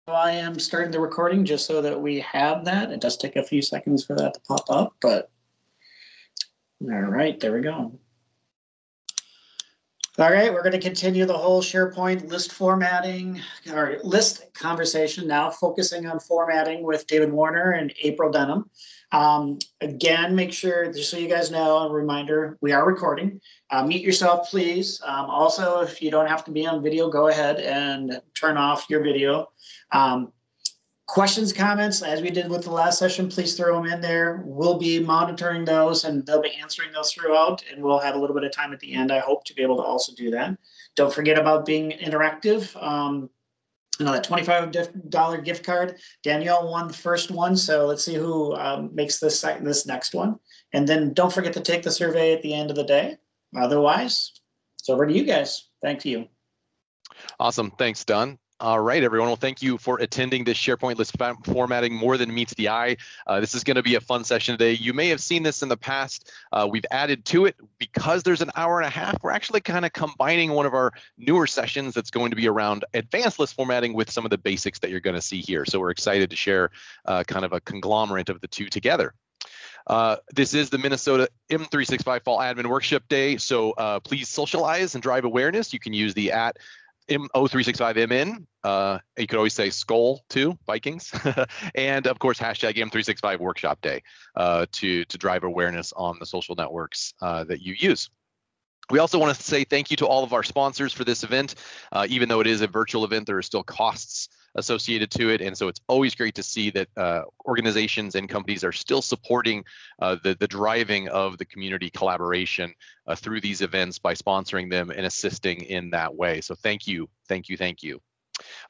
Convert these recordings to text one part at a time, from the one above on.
I am starting the recording just so that we have that. It does take a few seconds for that to pop up, but all right, there we go. All right, we're going to continue the whole SharePoint list formatting or list conversation now, focusing on formatting with David Warner and April Dunnam. Again, make sure, just so you guys know, a reminder, we are recording. Mute yourself, please. Also, if you don't have to be on video, go ahead and turn off your video. Questions, comments, as we did with the last session, please throw them in there. We'll be monitoring those and they'll be answering those throughout, and we'll have a little bit of time at the end, I hope, to be able to also do that. Don't forget about being interactive. That $25 gift card. Danielle won the first one, so let's see who makes this next one. And then don't forget to take the survey at the end of the day. Otherwise, it's over to you guys. Thank you. Awesome. Thanks, Don. All right, everyone. Well, thank you for attending this SharePoint list formatting more than meets the eye. This is going to be a fun session today. You may have seen this in the past. We've added to it because there's an hour and a half. We're actually kind of combining one of our newer sessions that's going to be around advanced list formatting with some of the basics that you're going to see here. So we're excited to share kind of a conglomerate of the two together. This is the Minnesota M365 Fall Admin Workshop Day. So please socialize and drive awareness. You can use the @M0365MN. You could always say Skull too, Vikings, and of course hashtag M365 Workshop Day to drive awareness on the social networks that you use. We also want to say thank you to all of our sponsors for this event. Even though it is a virtual event, there are still costs associated to it, and so it's always great to see that organizations and companies are still supporting the driving of the community collaboration through these events by sponsoring them and assisting in that way. So thank you, thank you, thank you.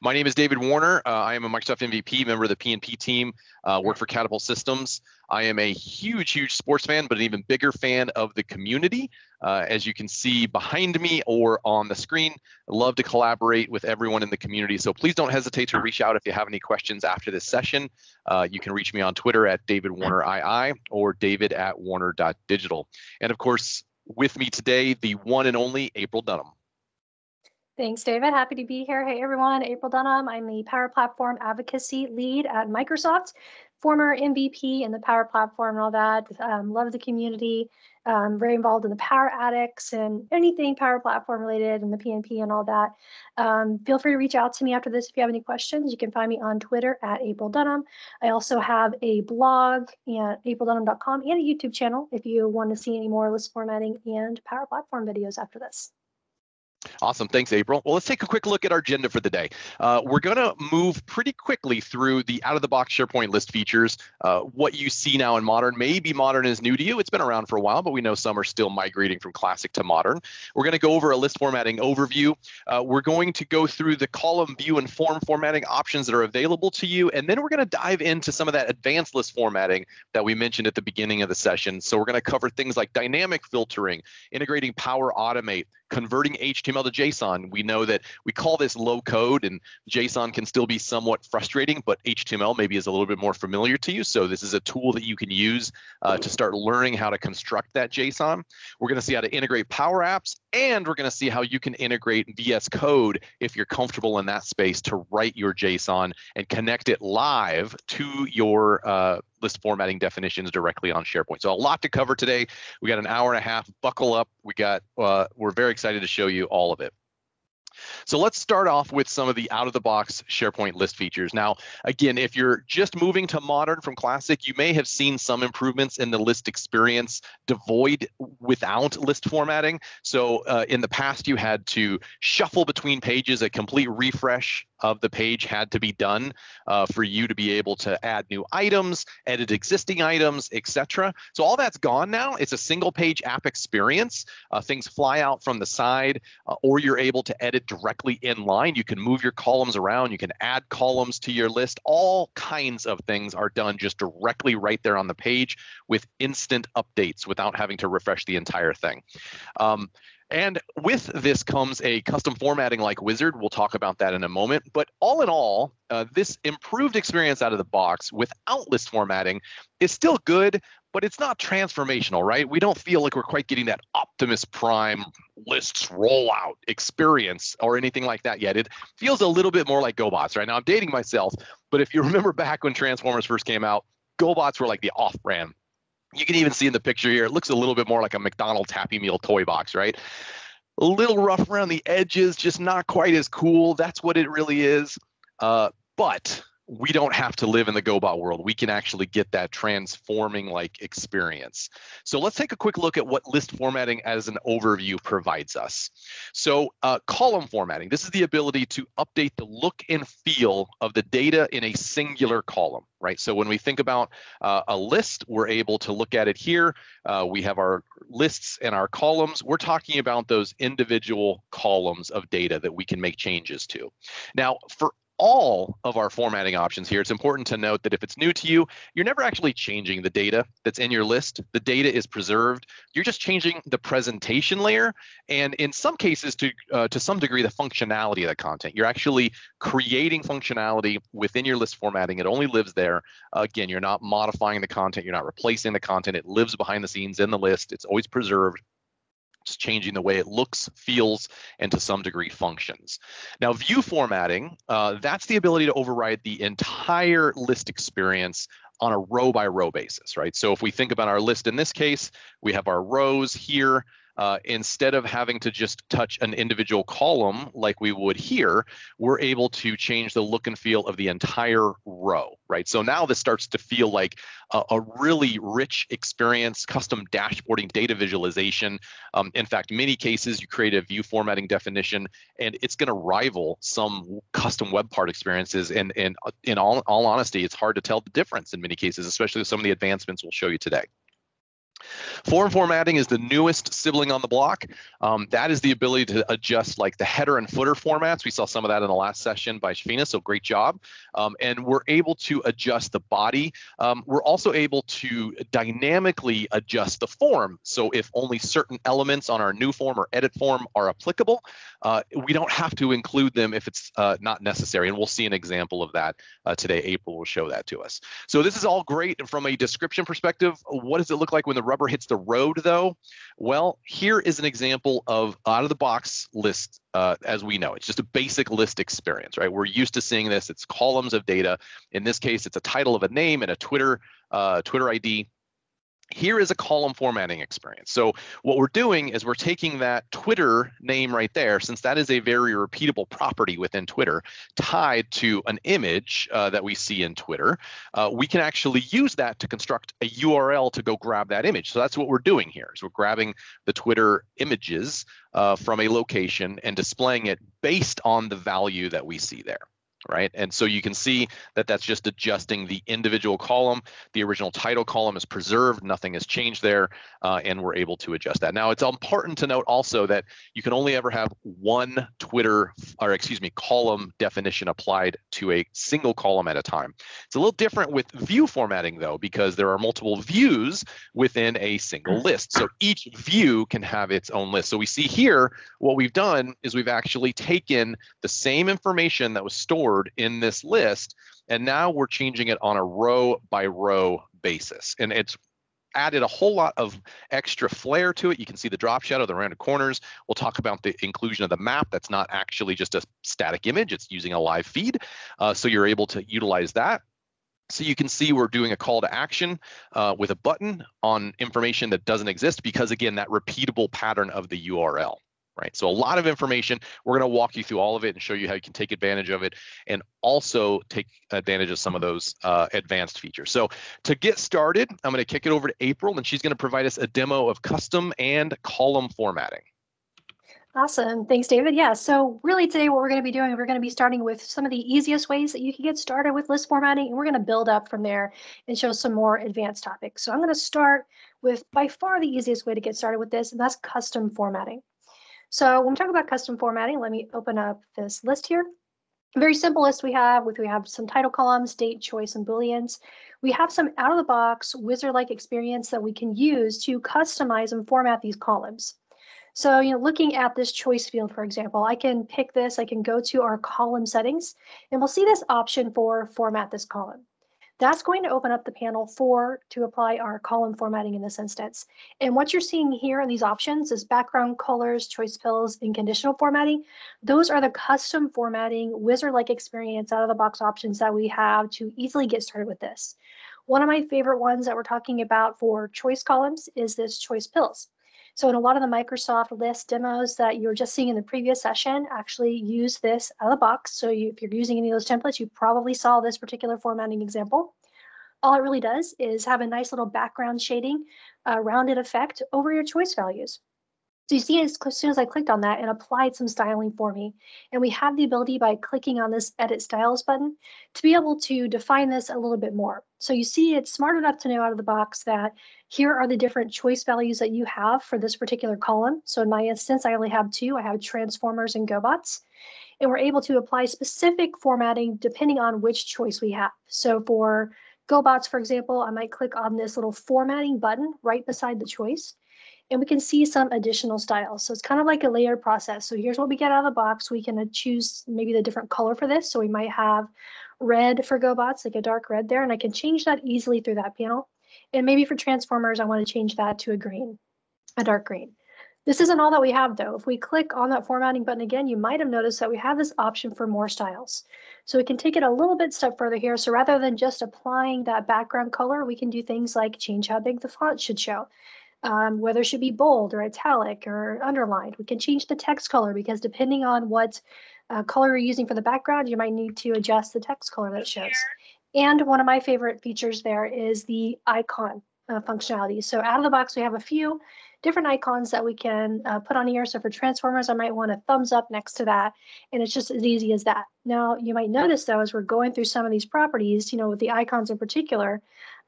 My name is David Warner. I am a Microsoft MVP, member of the P&P team, work for Catapult Systems. I am a huge sports fan, but an even bigger fan of the community. As you can see behind me or on the screen, I love to collaborate with everyone in the community. So please don't hesitate to reach out if you have any questions after this session. You can reach me on Twitter at DavidWarnerII or david@warner.digital. And of course, with me today, the one and only April Dunnam. Thanks, David. Happy to be here. Hey, everyone. April Dunnam. I'm the Power Platform Advocacy Lead at Microsoft, former MVP in the Power Platform and all that. Love the community. Very involved in the Power Addicts and anything Power Platform related and the PNP and all that. Feel free to reach out to me after this if you have any questions. You can find me on Twitter at April Dunnam. I also have a blog at aprildunham.com and a YouTube channel if you want to see any more list formatting and Power Platform videos after this. Awesome. Thanks, April. Well, let's take a quick look at our agenda for the day. We're going to move pretty quickly through the out-of-the-box SharePoint list features. What you see now in Modern, maybe Modern is new to you. It's been around for a while, but we know some are still migrating from Classic to Modern. We're going to go over a list formatting overview. We're going to go through the column view and form formatting options that are available to you. And then we're going to dive into some of that advanced list formatting that we mentioned at the beginning of the session. So we're going to cover things like dynamic filtering, integrating Power Automate, converting HTML to JSON. We know that we call this low code, and JSON can still be somewhat frustrating, but HTML maybe is a little bit more familiar to you. So this is a tool that you can use to start learning how to construct that JSON. We're going to see how to integrate Power Apps, and we're going to see how you can integrate VS Code if you're comfortable in that space to write your JSON and connect it live to your list formatting definitions directly on SharePoint. So a lot to cover today. We got an hour and a half. Buckle up. We're very excited to show you all of it. So let's start off with some of the out-of-the-box SharePoint list features. Now, again, if you're just moving to Modern from Classic, you may have seen some improvements in the list experience devoid without list formatting. So in the past, you had to shuffle between pages. A complete refresh of the page had to be done for you to be able to add new items, edit existing items, etc. So all that's gone now. It's a single page app experience. Things fly out from the side, or you're able to edit directly in line. You can move your columns around. You can add columns to your list. All kinds of things are done just directly right there on the page with instant updates without having to refresh the entire thing. And with this comes a custom formatting like wizard. We'll talk about that in a moment. But all in all, this improved experience out of the box without list formatting is still good, but it's not transformational, right? We don't feel like we're quite getting that Optimus Prime lists rollout experience or anything like that yet. It feels a little bit more like GoBots, right? Now I'm dating myself, but if you remember back when Transformers first came out, GoBots were like the off-brand. You can even see in the picture here, it looks a little bit more like a McDonald's Happy Meal toy box, right? A little rough around the edges, just not quite as cool. That's what it really is. But we don't have to live in the GoBot world. We can actually get that transforming like experience. So let's take a quick look at what list formatting as an overview provides us. So column formatting, this is the ability to update the look and feel of the data in a singular column, right? So when we think about a list, we're able to look at it here. We have our lists and our columns. We're talking about those individual columns of data that we can make changes to. Now, for all of our formatting options here, it's important to note that if it's new to you, you're never actually changing the data that's in your list. The data is preserved. You're just changing the presentation layer, and in some cases, to some degree, the functionality of the content. You're actually creating functionality within your list formatting. It only lives there. Again, you're not modifying the content. You're not replacing the content. It lives behind the scenes in the list. It's always preserved. Just changing the way it looks, feels, and to some degree functions. Now, view formatting, that's the ability to override the entire list experience on a row by row basis, right? So if we think about our list in this case, we have our rows here. Instead of having to just touch an individual column like we would here, we're able to change the look and feel of the entire row, right? So now this starts to feel like a really rich experience, custom dashboarding, data visualization. In fact, many cases you create a view formatting definition and it's going to rival some custom web part experiences. And in all honesty, it's hard to tell the difference in many cases, especially with some of the advancements we'll show you today. Form formatting is the newest sibling on the block. That is the ability to adjust like the header and footer formats. We saw some of that in the last session by Shafina, so great job. And we're able to adjust the body. We're also able to dynamically adjust the form. So if only certain elements on our new form or edit form are applicable, we don't have to include them if it's not necessary. And we'll see an example of that today. April will show that to us. So this is all great. And from a description perspective, what does it look like when the rubber hits the road though? Well, here is an example of out of the box list as we know. It's just a basic list experience, right? We're used to seeing this. It's columns of data. In this case, it's a title of a name and a Twitter ID. Here is a column formatting experience. So what we're doing is we're taking that Twitter name right there, since that is a very repeatable property within Twitter, tied to an image that we see in Twitter. We can actually use that to construct a URL to go grab that image. So that's what we're doing here. So we're grabbing the Twitter images from a location and displaying it based on the value that we see there. Right, and so you can see that that's just adjusting the individual column. The original title column is preserved, nothing has changed there, and we're able to adjust that. Now, it's important to note also that you can only ever have one column definition applied to a single column at a time. It's a little different with view formatting though, because there are multiple views within a single list. So each view can have its own list. So we see here, what we've done is we've actually taken the same information that was stored in this list, and now we're changing it on a row by row basis. And it's added a whole lot of extra flair to it. You can see the drop shadow, the rounded corners. We'll talk about the inclusion of the map. That's not actually just a static image. It's using a live feed. So you're able to utilize that. So you can see we're doing a call to action with a button on information that doesn't exist because, again, that repeatable pattern of the URL. Right, so a lot of information. We're going to walk you through all of it and show you how you can take advantage of it and also take advantage of some of those advanced features. So to get started, I'm going to kick it over to April, and she's going to provide us a demo of custom and column formatting. Awesome. Thanks, David. Yeah, so really today what we're going to be doing, we're going to be starting with some of the easiest ways that you can get started with list formatting, and we're going to build up from there and show some more advanced topics. So I'm going to start with by far the easiest way to get started with this, and that's custom formatting. So when we talk about custom formatting, let me open up this list here. A very simple list we have some title columns, date, choice, and booleans. We have some out-of-the-box wizard-like experience that we can use to customize and format these columns. So, looking at this choice field, for example, I can pick this, I can go to our column settings, and we'll see this option for format this column. That's going to open up the panel to apply our column formatting in this instance. And what you're seeing here in these options is background colors, choice pills, and conditional formatting. Those are the custom formatting wizard-like experience out of the box options that we have to easily get started with this. One of my favorite ones that we're talking about for choice columns is this choice pills. So in a lot of the Microsoft List demos that you were just seeing in the previous session, actually use this out of the box. So if you're using any of those templates, you probably saw this particular formatting example. All it really does is have a nice little background shading, rounded effect over your choice values. So you see, as soon as I clicked on that, it applied some styling for me. And we have the ability by clicking on this Edit Styles button to be able to define this a little bit more. So you see, it's smart enough to know out of the box that here are the different choice values that you have for this particular column. So in my instance, I only have two. I have transformers and GoBots. And we're able to apply specific formatting depending on which choice we have. So for GoBots, for example, I might click on this little formatting button right beside the choice, and we can see some additional styles. So it's kind of like a layered process. So here's what we get out of the box. We can choose maybe the different color for this. So we might have red for GoBots, like a dark red there, and I can change that easily through that panel. And maybe for transformers, I want to change that to a green, a dark green. This isn't all that we have though. If we click on that formatting button again, you might have noticed that we have this option for more styles. So we can take it a little bit step further here. So rather than just applying that background color, we can do things like change how big the font should show. Whether it should be bold or italic or underlined. We can change the text color because depending on what color you're using for the background, you might need to adjust the text color that it shows. And one of my favorite features there is the icon functionality. So out of the box, we have a few different icons that we can put on here. So for transformers, I might want a thumbs up next to that. And it's just as easy as that. Now, you might notice though, as we're going through some of these properties, with the icons in particular,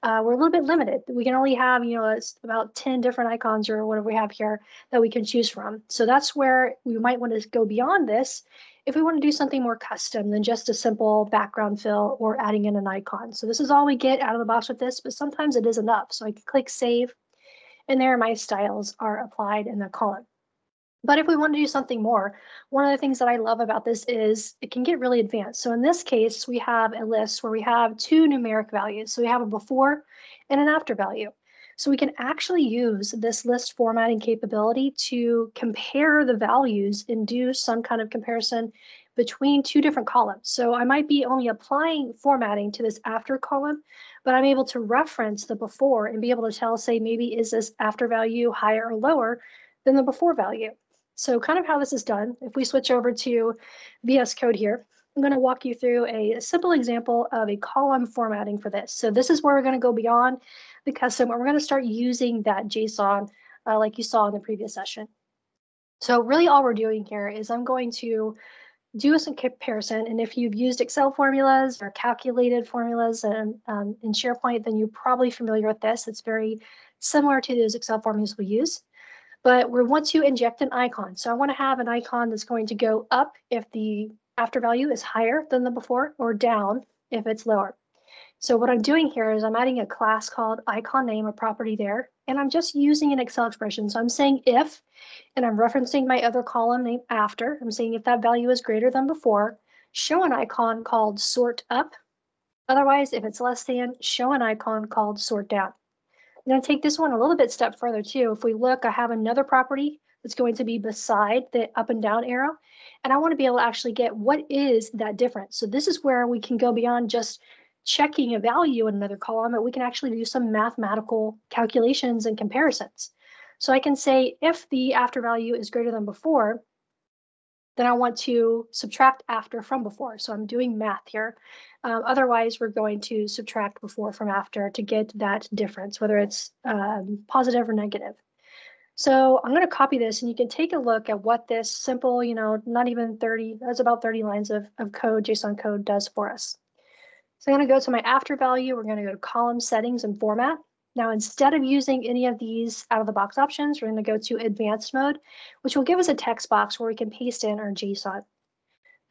we're a little bit limited. We can only have, it's about 10 different icons or whatever we have here that we can choose from. So that's where we might want to go beyond this if we want to do something more custom than just a simple background fill or adding in an icon. So this is all we get out of the box with this, but sometimes it is enough. So I can click save, and there my styles are applied in the column. But if we want to do something more, one of the things that I love about this is it can get really advanced. So in this case, we have a list where we have two numeric values. So we have a before and an after value. So we can actually use this list formatting capability to compare the values and do some kind of comparison between two different columns. So I might be only applying formatting to this after column, but I'm able to reference the before and be able to tell, say, maybe is this after value higher or lower than the before value. So kind of how this is done, if we switch over to VS Code here, I'm going to walk you through a simple example of a column formatting for this. So this is where we're going to go beyond the custom, where we're going to start using that JSON like you saw in the previous session. So really all we're doing here is I'm going to do some comparison. And if you've used Excel formulas or calculated formulas in SharePoint, then you're probably familiar with this. It's very similar to those Excel formulas we use. But we want to inject an icon. So I want to have an icon that's going to go up if the after value is higher than the before, or down if it's lower. So what I'm doing here is I'm adding a class called icon name, a property there, and I'm just using an Excel expression. So I'm saying if, and I'm referencing my other column name after. I'm saying if that value is greater than before, show an icon called sort up. Otherwise, if it's less than, show an icon called sort down. I'm going to take this one a little bit step further too. If we look, I have another property that's going to be beside the up and down arrow. And I want to be able to actually get what is that difference. So this is where we can go beyond just checking a value in another column, but we can actually do some mathematical calculations and comparisons. So I can say if the after value is greater than before, then I want to subtract after from before. So I'm doing math here. Otherwise, we're going to subtract before from after to get that difference, whether it's positive or negative. So I'm going to copy this, and you can take a look at what this simple, not even 30, that's about 30 lines of code, JSON code does for us. So I'm going to go to my after value. We're going to go to column settings and format. Now, instead of using any of these out of the box options, we're going to go to advanced mode, which will give us a text box where we can paste in our JSON.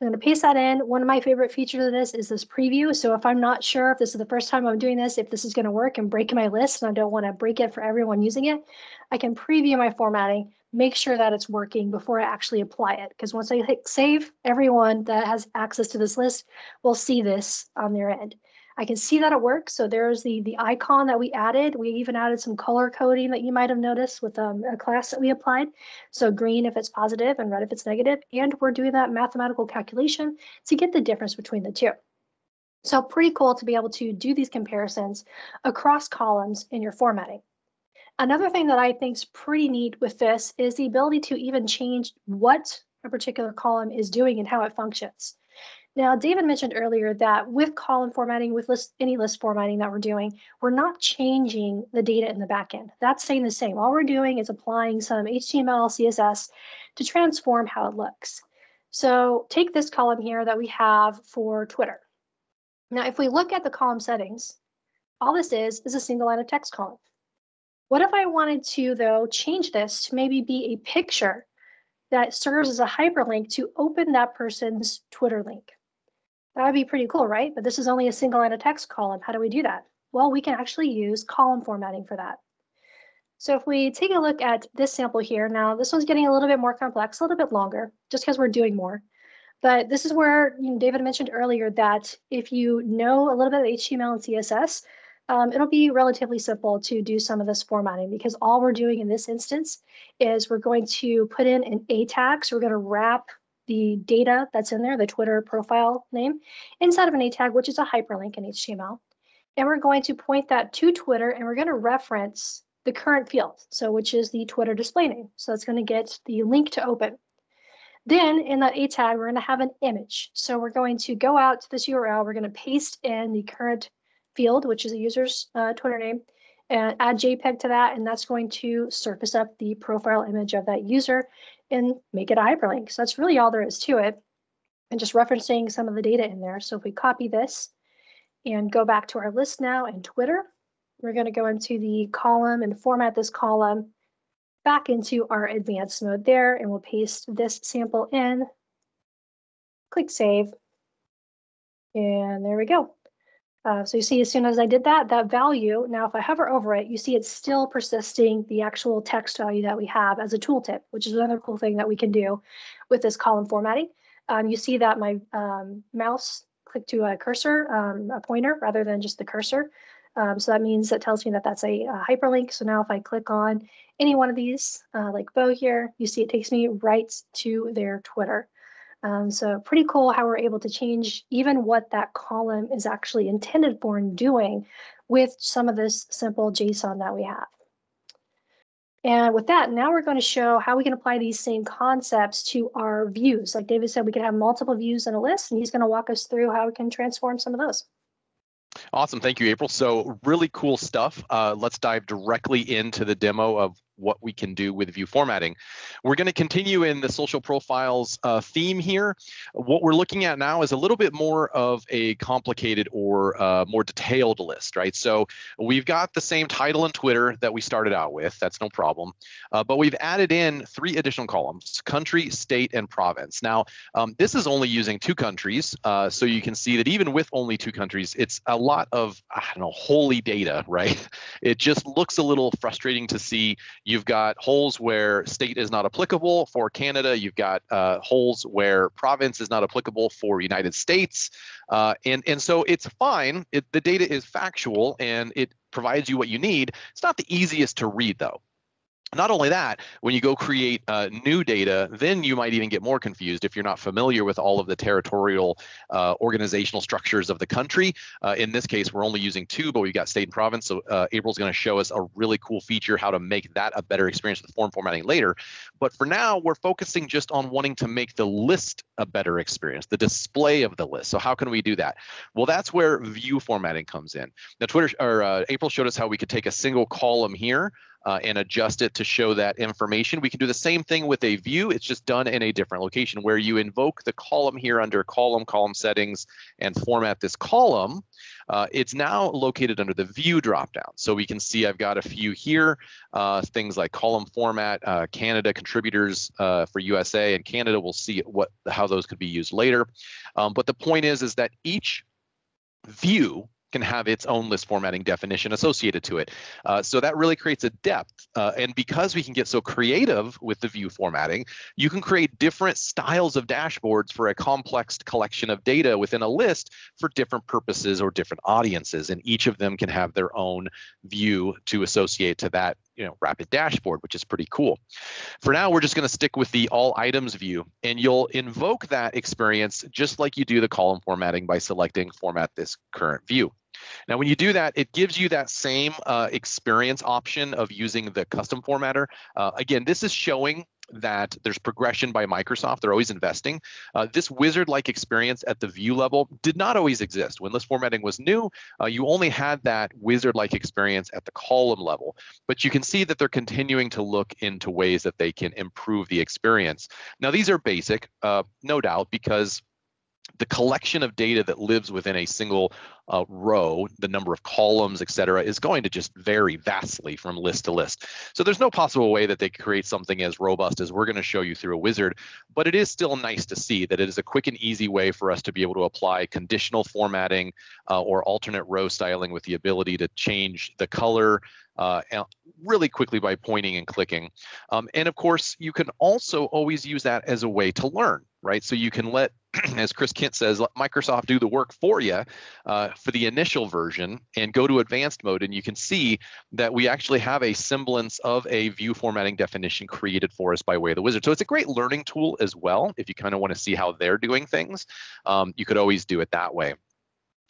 I'm going to paste that in. One of my favorite features of this is this preview. So if I'm not sure if this is the first time I'm doing this, if this is going to work and break my list, and I don't want to break it for everyone using it, I can preview my formatting, make sure that it's working before I actually apply it. Because once I hit save, everyone that has access to this list will see this on their end. I can see that it works. So there's the icon that we added. We even added some color coding that you might have noticed with a class that we applied. So green if it's positive and red if it's negative. And we're doing that mathematical calculation to get the difference between the two. So pretty cool to be able to do these comparisons across columns in your formatting. Another thing that I think is pretty neat with this is the ability to even change what a particular column is doing and how it functions. Now, David mentioned earlier that with column formatting, with any list formatting that we're doing, we're not changing the data in the backend. That's staying the same. All we're doing is applying some HTML, CSS to transform how it looks. So take this column here that we have for Twitter. Now, if we look at the column settings, all this is a single line of text column. What if I wanted to, though, change this to maybe be a picture that serves as a hyperlink to open that person's Twitter link? That would be pretty cool, right? But this is only a single line of text column. How do we do that? Well, we can actually use column formatting for that. So if we take a look at this sample here, now this one's getting a little bit more complex, a little bit longer, just because we're doing more. But this is where David mentioned earlier that if you know a little bit of HTML and CSS, it'll be relatively simple to do some of this formatting, because all we're doing in this instance is we're going to put in an A tag. So we're going to wrap the data that's in there, the Twitter profile name, inside of an A tag, which is a hyperlink in HTML. And we're going to point that to Twitter, and we're going to reference the current field, so which is the Twitter display name. So it's going to get the link to open. Then in that A tag, we're going to have an image. So we're going to go out to this URL. We're going to paste in the current field, which is the user's Twitter name, and add JPEG to that. And that's going to surface up the profile image of that user and make it a hyperlink. So that's really all there is to it. And just referencing some of the data in there. So if we copy this and go back to our list now in Twitter, we're going to go into the column and format this column back into our advanced mode there, and we'll paste this sample in, click save, and there we go. So you see, as soon as I did that, that value, now if I hover over it, you see it's still persisting the actual text value that we have as a tooltip, which is another cool thing that we can do with this column formatting. You see that my mouse clicked to a cursor, a pointer, rather than just the cursor. So that means that tells me that that's a hyperlink. So now if I click on any one of these, like Bo here, you see it takes me right to their Twitter. So pretty cool how we're able to change even what that column is actually intended for and doing with some of this simple JSON that we have. And with that, now we're going to show how we can apply these same concepts to our views. Like David said, we can have multiple views in a list, and he's going to walk us through how we can transform some of those. Awesome. Thank you, April. So really cool stuff. Let's dive directly into the demo of what we can do with view formatting. We're going to continue in the social profiles theme here. What we're looking at now is a little bit more of a complicated or more detailed list, right? So we've got the same title and Twitter that we started out with. That's no problem. But we've added in 3 additional columns: country, state, and province. Now, this is only using 2 countries. So you can see that even with only 2 countries, it's a lot of, I don't know, holy data, right? It just looks a little frustrating to see. You've got holes where state is not applicable for Canada. You've got holes where province is not applicable for United States. And so it's fine. The data is factual and it provides you what you need. It's not the easiest to read, though. Not only that, when you go create new data, then you might even get more confused if you're not familiar with all of the territorial organizational structures of the country. In this case, we're only using 2, but we've got state and province. So April's going to show us a really cool feature, how to make that a better experience with form formatting later. But for now, we're focusing just on wanting to make the list a better experience, the display of the list. So how can we do that? Well, that's where view formatting comes in. Now, April showed us how we could take a single column here and adjust it to show that information. We can do the same thing with a view. It's just done in a different location where you invoke the column here under column settings and format this column. It's now located under the view dropdown. So we can see I've got a few here, things like column format, Canada contributors for USA and Canada. We'll see how those could be used later. But the point is that each view can have its own list formatting definition associated to it. So that really creates a depth. And because we can get so creative with the view formatting, you can create different styles of dashboards for a complex collection of data within a list for different purposes or different audiences. And each of them can have their own view to associate to that, rapid dashboard, which is pretty cool. For now, we're just going to stick with the all items view, and you'll invoke that experience just like you do the column formatting by selecting format this current view. Now, when you do that, it gives you that same experience option of using the custom formatter. Again, this is showing that there's progression by Microsoft. They're always investing. This wizard-like experience at the view level did not always exist. When list formatting was new, you only had that wizard-like experience at the column level. But you can see that they're continuing to look into ways that they can improve the experience. Now, these are basic, no doubt, because the collection of data that lives within a single row, the number of columns, et cetera, is going to just vary vastly from list to list. So there's no possible way that they could create something as robust as we're going to show you through a wizard, but it is still nice to see that it is a quick and easy way for us to be able to apply conditional formatting or alternate row styling with the ability to change the color really quickly by pointing and clicking. And of course, you can also always use that as a way to learn, right? So you can let, as Chris Kent says, let Microsoft do the work for you for the initial version and go to advanced mode. And you can see that we actually have a semblance of a view formatting definition created for us by way of the wizard. So it's a great learning tool as well. If you kind of want to see how they're doing things, you could always do it that way.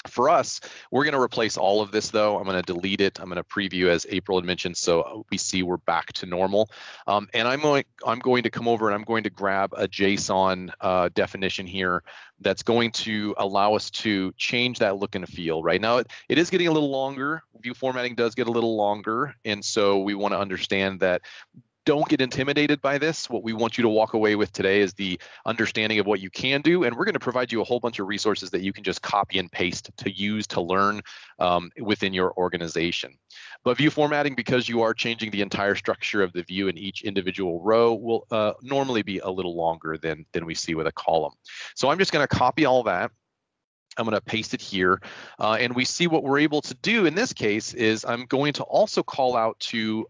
For us, we're going to replace all of this, though. I'm going to delete it. I'm going to preview, as April had mentioned, so we see we're back to normal. And I'm going to come over and I'm going to grab a JSON definition here that's going to allow us to change that look and feel. Right now, it is getting a little longer. View formatting does get a little longer, and so we want to understand that. Don't get intimidated by this. What we want you to walk away with today is the understanding of what you can do, and we're going to provide you a whole bunch of resources that you can just copy and paste to use to learn within your organization. But view formatting, because you are changing the entire structure of the view in each individual row, will normally be a little longer than we see with a column. So I'm just going to copy all that. I'm going to paste it here, and we see what we're able to do in this case is I'm going to also call out to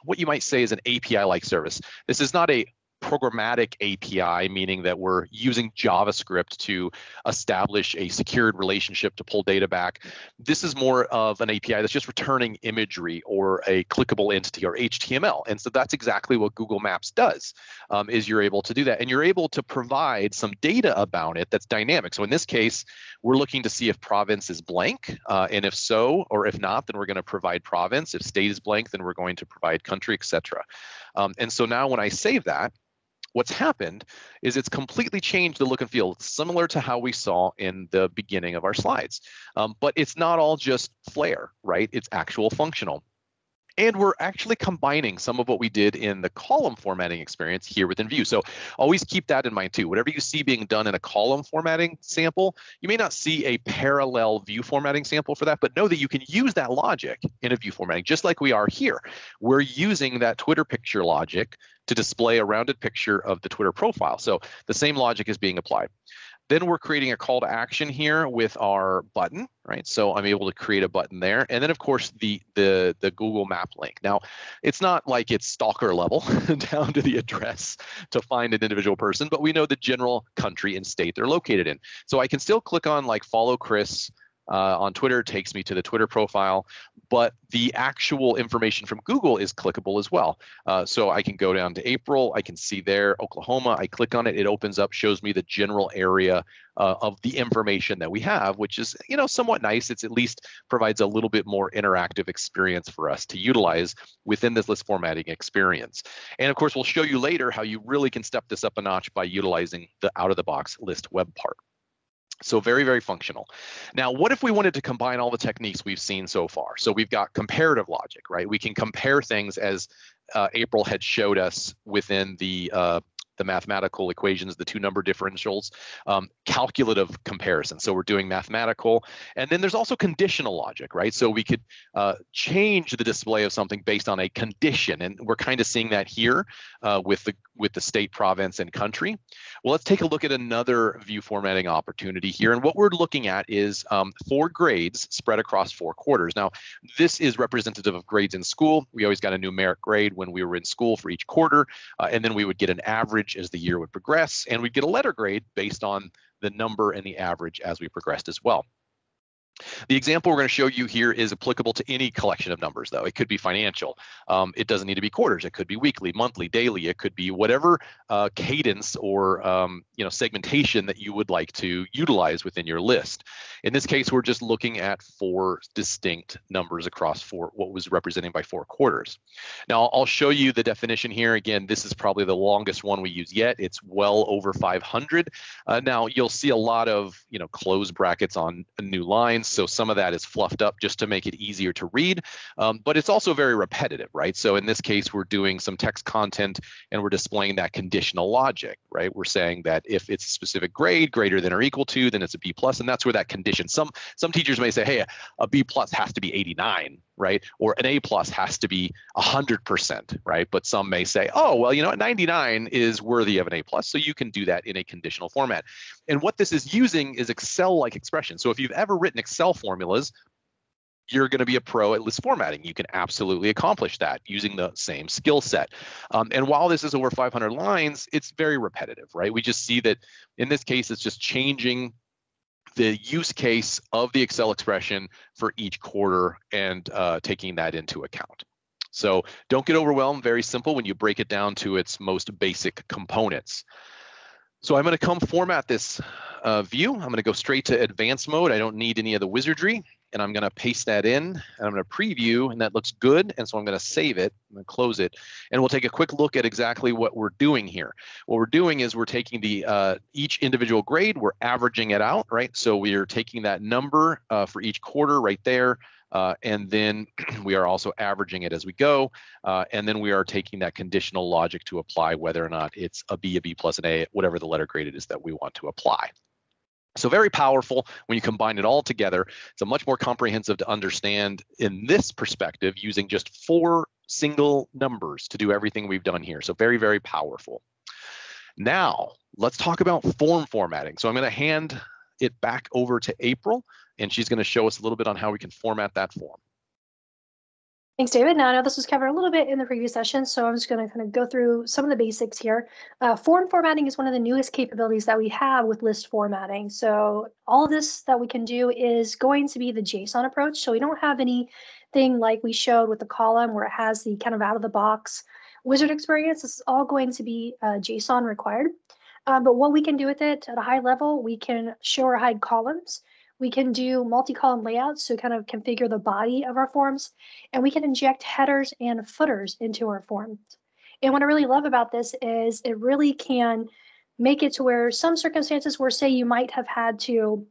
what you might say is an API-like service. This is not a programmatic API, meaning that we're using JavaScript to establish a secured relationship to pull data back. This is more of an API that's just returning imagery or a clickable entity or HTML. And so that's exactly what Google Maps does, is you're able to do that. And you're able to provide some data about it that's dynamic. So in this case, we're looking to see if province is blank. And if so, or if not, then we're going to provide province. If state is blank, then we're going to provide country, etc. And so now when I save that, what's happened is it's completely changed the look and feel, similar to how we saw in the beginning of our slides. But it's not all just flair, right? It's actual functional. And we're actually combining some of what we did in the column formatting experience here within View. So always keep that in mind too. Whatever you see being done in a column formatting sample, you may not see a parallel view formatting sample for that, but know that you can use that logic in a view formatting, just like we are here. We're using that Twitter picture logic to display a rounded picture of the Twitter profile. So the same logic is being applied. Then we're creating a call to action here with our button, right? So I'm able to create a button there. And then of course the Google Map link. Now, it's not like it's stalker level down to the address to find an individual person, but we know the general country and state they're located in. So I can still click on like follow Chris on Twitter, takes me to the Twitter profile, but the actual information from Google is clickable as well. So I can go down to April, I can see there, Oklahoma, I click on it, it opens up, shows me the general area of the information that we have, which is, somewhat nice. It's at least provides a little bit more interactive experience for us to utilize within this list formatting experience. And of course, we'll show you later how you really can step this up a notch by utilizing the out-of-the-box list web part. So very, very functional. Now, what if we wanted to combine all the techniques we've seen so far? So we've got comparative logic, right? We can compare things as April had showed us within the the mathematical equations, the two number differentials, calculative comparison. So we're doing mathematical, and then there's also conditional logic, right? So we could change the display of something based on a condition, and we're kind of seeing that here with the state, province, and country. Well, let's take a look at another view formatting opportunity here, and what we're looking at is 4 grades spread across 4 quarters. Now, this is representative of grades in school. We always got a numeric grade when we were in school for each quarter, and then we would get an average as the year would progress, and we'd get a letter grade based on the number and the average as we progressed as well. The example we're going to show you here is applicable to any collection of numbers, though. It could be financial. It doesn't need to be quarters. It could be weekly, monthly, daily. It could be whatever cadence or segmentation that you would like to utilize within your list. In this case, we're just looking at 4 distinct numbers across what was represented by 4 quarters. Now, I'll show you the definition here. Again, this is probably the longest one we use yet. It's well over 500. Now, you'll see a lot of close brackets on new lines. So some of that is fluffed up just to make it easier to read, but it's also very repetitive, right? So in this case, we're doing some text content and we're displaying that conditional logic, right? We're saying that if it's a specific grade greater than or equal to, then it's a B plus, and that's where that condition. Some teachers may say, hey, a B plus has to be 89, right? Or an A plus has to be 100%, right? But some may say, oh, well, 99 is worthy of an A plus, so you can do that in a conditional format. And what this is using is Excel-like expression. So if you've ever written Excel formulas, you're going to be a pro at list formatting. You can absolutely accomplish that using the same skill set. And while this is over 500 lines, it's very repetitive, right? We just see that in this case, it's just changing the use case of the Excel expression for each quarter and taking that into account. So don't get overwhelmed. Very simple when you break it down to its most basic components. So I'm going to come format this view. I'm going to go straight to advanced mode. I don't need any of the wizardry. And I'm going to paste that in, and I'm going to preview, and that looks good. And so I'm going to save it. I'm going to close it, and we'll take a quick look at exactly what we're doing here. What we're doing is we're taking the each individual grade, we're averaging it out, right? So we are taking that number for each quarter right there, and then we are also averaging it as we go, and then we are taking that conditional logic to apply whether or not it's a B plus, an A, whatever the letter grade it is that we want to apply. So very powerful when you combine it all together. It's a much more comprehensive to understand in this perspective using just 4 single numbers to do everything we've done here. So very, very powerful. Now, let's talk about form formatting. So I'm going to hand it back over to April, and she's going to show us a little bit on how we can format that form. Thanks, David. Now, I know this was covered a little bit in the previous session, so I'm just going to kind of go through some of the basics here. Form formatting is one of the newest capabilities that we have with list formatting. So all of this that we can do is going to be the JSON approach. So we don't have anything like we showed with the column where it has the kind of out-of-the-box wizard experience. This is all going to be JSON required. But what we can do with it at a high level, we can show or hide columns. We can do multi-column layouts to kind of configure the body of our forms, and we can inject headers and footers into our forms. And what I really love about this is it really can make it to where some circumstances where, say, you might have had to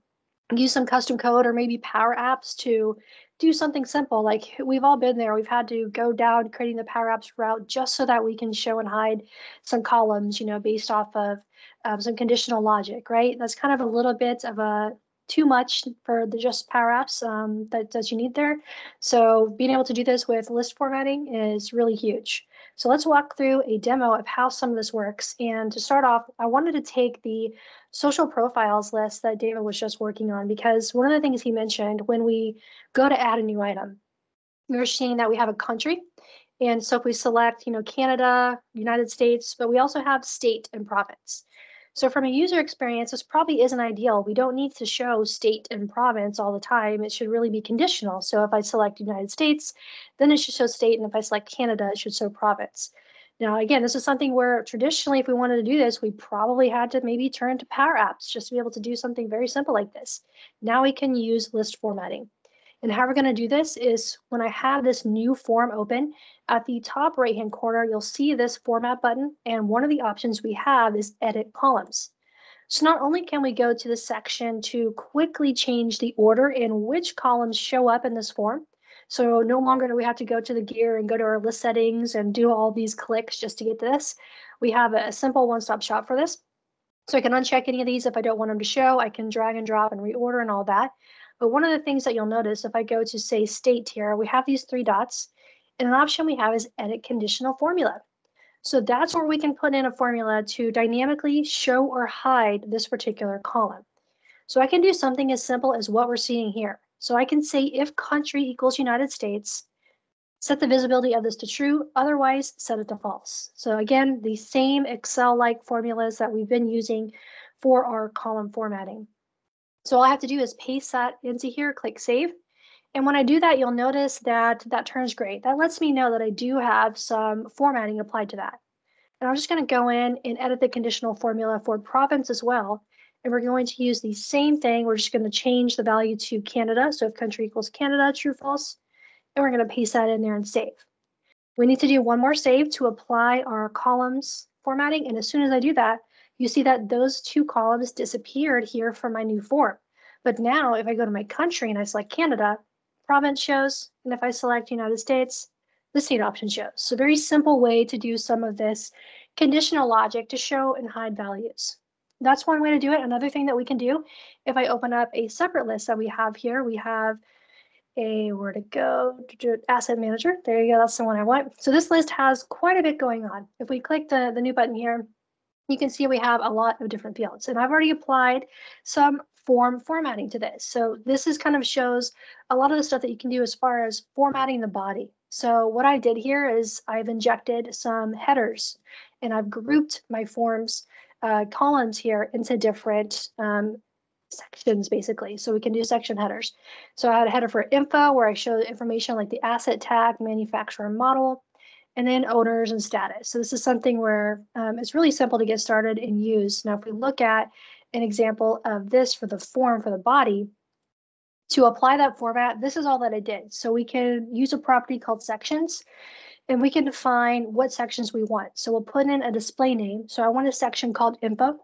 use some custom code or maybe Power Apps to do something simple. Like we've all been there. We've had to go down creating the Power Apps route just so that we can show and hide some columns, based off of some conditional logic, right? That's kind of a little bit of a too much for the just Power Apps that you need there. So being able to do this with list formatting is really huge. So let's walk through a demo of how some of this works. And to start off, I wanted to take the social profiles list that David was just working on, because one of the things he mentioned when we go to add a new item, we're seeing that we have a country. And so if we select, Canada, United States, but we also have state and province. So from a user experience, this probably isn't ideal. We don't need to show state and province all the time. It should really be conditional. So if I select United States, then it should show state. And if I select Canada, it should show province. Now, again, this is something where traditionally, if we wanted to do this, we probably had to maybe turn to Power Apps just to be able to do something very simple like this. Now we can use list formatting. And how we're going to do this is when I have this new form open, at the top right-hand corner, you'll see this format button. And one of the options we have is edit columns. So not only can we go to the section to quickly change the order in which columns show up in this form, So no longer do we have to go to the gear and go to our list settings and do all these clicks just to get to this. We have a simple one-stop shop for this. So I can uncheck any of these if I don't want them to show. I can drag and drop and reorder and all that. But one of the things that you'll notice, if I go to say state here, we have these 3 dots, and an option we have is edit conditional formula. So that's where we can put in a formula to dynamically show or hide this particular column. So I can do something as simple as what we're seeing here. So I can say if country equals United States, set the visibility of this to true, otherwise set it to false. So again, the same Excel-like formulas that we've been using for our column formatting. So all I have to do is paste that into here, click save. And when I do that, you'll notice that that turns gray. That lets me know that I do have some formatting applied to that. And I'm just going to go in and edit the conditional formula for province as well. And we're going to use the same thing. We're just going to change the value to Canada. So if country equals Canada, true, false. And we're going to paste that in there and save. We need to do one more save to apply our columns formatting. And as soon as I do that, you see that those 2 columns disappeared here from my new form. But now if I go to my country and I select Canada, province shows. And if I select United States, the state option shows. So very simple way to do some of this conditional logic to show and hide values. That's one way to do it. Another thing that we can do, if I open up a separate list that we have here, we have where to go, asset manager. There you go, that's the one I want. So this list has quite a bit going on. If we click the new button here, you can see we have a lot of different fields, and I've already applied some form formatting to this. So this is kind of shows a lot of the stuff that you can do as far as formatting the body. So what I did here is I've injected some headers, and I've grouped my forms columns here into different sections, basically. So we can do section headers. So I had a header for info where I show information like the asset tag, manufacturer, model, and then owners and status. So this is something where it's really simple to get started and use. Now, if we look at an example of this for the form for the body, to apply that format, this is all that I did. So we can use a property called sections, and we can define what sections we want. So we'll put in a display name. So I want a section called info.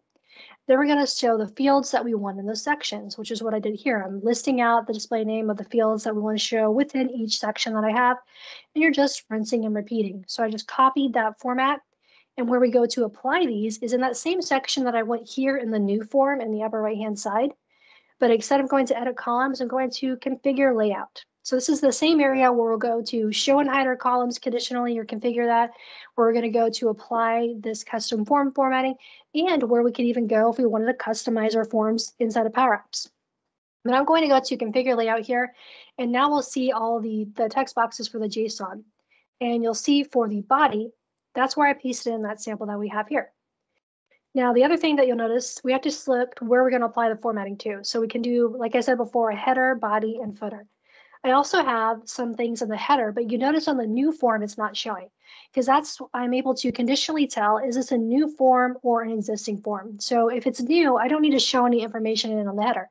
Then we're going to show the fields that we want in those sections, which is what I did here. I'm listing out the display name of the fields that we want to show within each section that I have, and you're just rinsing and repeating. So I just copied that format, and where we go to apply these is in that same section that I went here in the new form in the upper right-hand side. But instead of going to edit columns, I'm going to configure layout. So this is the same area where we'll go to show and hide our columns conditionally or configure that, where we're going to go to apply this custom form formatting, and where we can even go if we wanted to customize our forms inside of Power Apps. But I'm going to go to configure layout here, and now we'll see all the text boxes for the JSON. And you'll see for the body, that's where I pasted in that sample that we have here. Now, the other thing that you'll notice, we have to select where we're going to apply the formatting to. So we can do, like I said before, a header, body, and footer. I also have some things in the header, but you notice on the new form, it's not showing, because that's, I'm able to conditionally tell, is this a new form or an existing form? So if it's new, I don't need to show any information in on the header.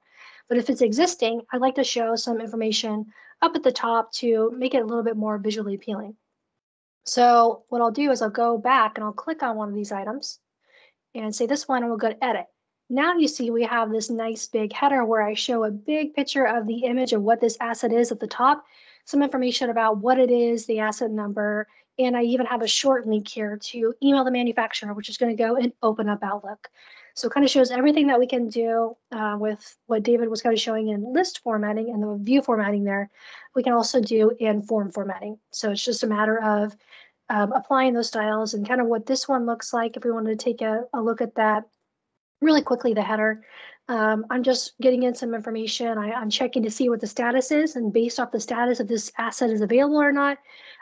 But if it's existing, I'd like to show some information up at the top to make it a little bit more visually appealing. So what I'll do is I'll go back and I'll click on one of these items and say this one, and we'll go to edit. Now you see we have this nice big header where I show a big picture of the image of what this asset is at the top, some information about what it is, the asset number, and I even have a short link here to email the manufacturer, which is going to go and open up Outlook. So it kind of shows everything that we can do with what David was kind of showing in list formatting and the view formatting there. We can also do in form formatting. So it's just a matter of applying those styles and kind of what this one looks like. If we wanted to take a look at that really quickly, the header, I'm just getting in some information. I'm checking to see what the status is, and based off the status if this asset is available or not,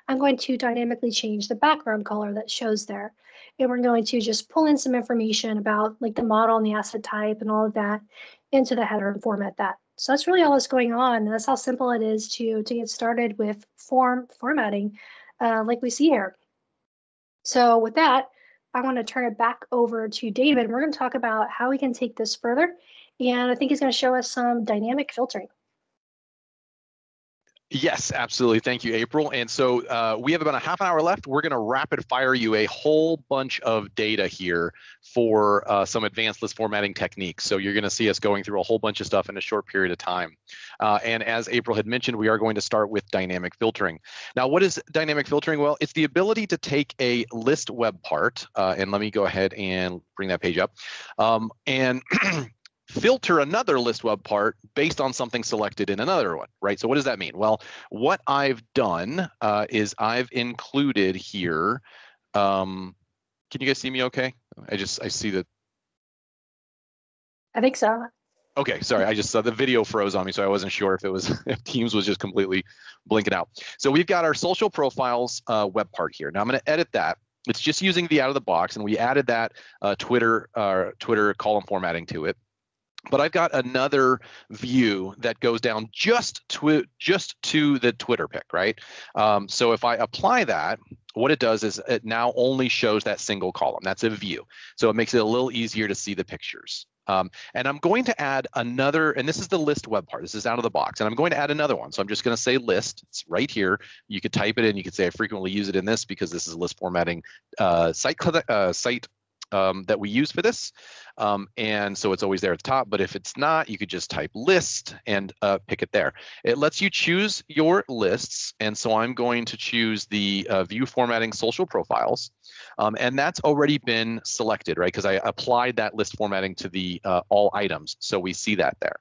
I'm going to dynamically change the background color that shows there. And we're going to just pull in some information about like the model and the asset type and all of that into the header and format that. So that's really all that's going on. And that's how simple it is to get started with formatting like we see here. So with that, I want to turn it back over to David, and we're going to talk about how we can take this further. And I think he's going to show us some dynamic filtering. Yes, absolutely. Thank you, April. And so we have about a half an hour left. We're going to rapid fire you a whole bunch of data here for some advanced list formatting techniques. So you're going to see us going through a whole bunch of stuff in a short period of time. And as April had mentioned, we are going to start with dynamic filtering. Now, what is dynamic filtering? Well, it's the ability to take a list web part, and let me go ahead and bring that page up, and filter another list web part based on something selected in another one, right? So what does that mean? Well, what I've done is I've included here, can you guys see me okay? I see that. I think so. Okay, sorry, I just saw the video froze on me, so I wasn't sure if it was if Teams was just completely blinking out. So we've got our social profiles web part here. Now I'm going to edit that. It's just using the out of the box, and we added that Twitter column formatting to it. But I've got another view that goes down just to the Twitter pic, right? So if I apply that, what it does is it now only shows that single column. That's a view. So it makes it a little easier to see the pictures. And I'm going to add another, and this is the list web part. This is out of the box, and I'm going to add another one. So I'm just going to say list. It's right here. You could type it in. You could say I frequently use it in this because this is a list formatting site that we use for this. And so it's always there at the top, but if it's not, you could just type list and pick it there. It lets you choose your lists. And so I'm going to choose the view formatting social profiles. And that's already been selected, right? Because I applied that list formatting to the all items. So we see that there.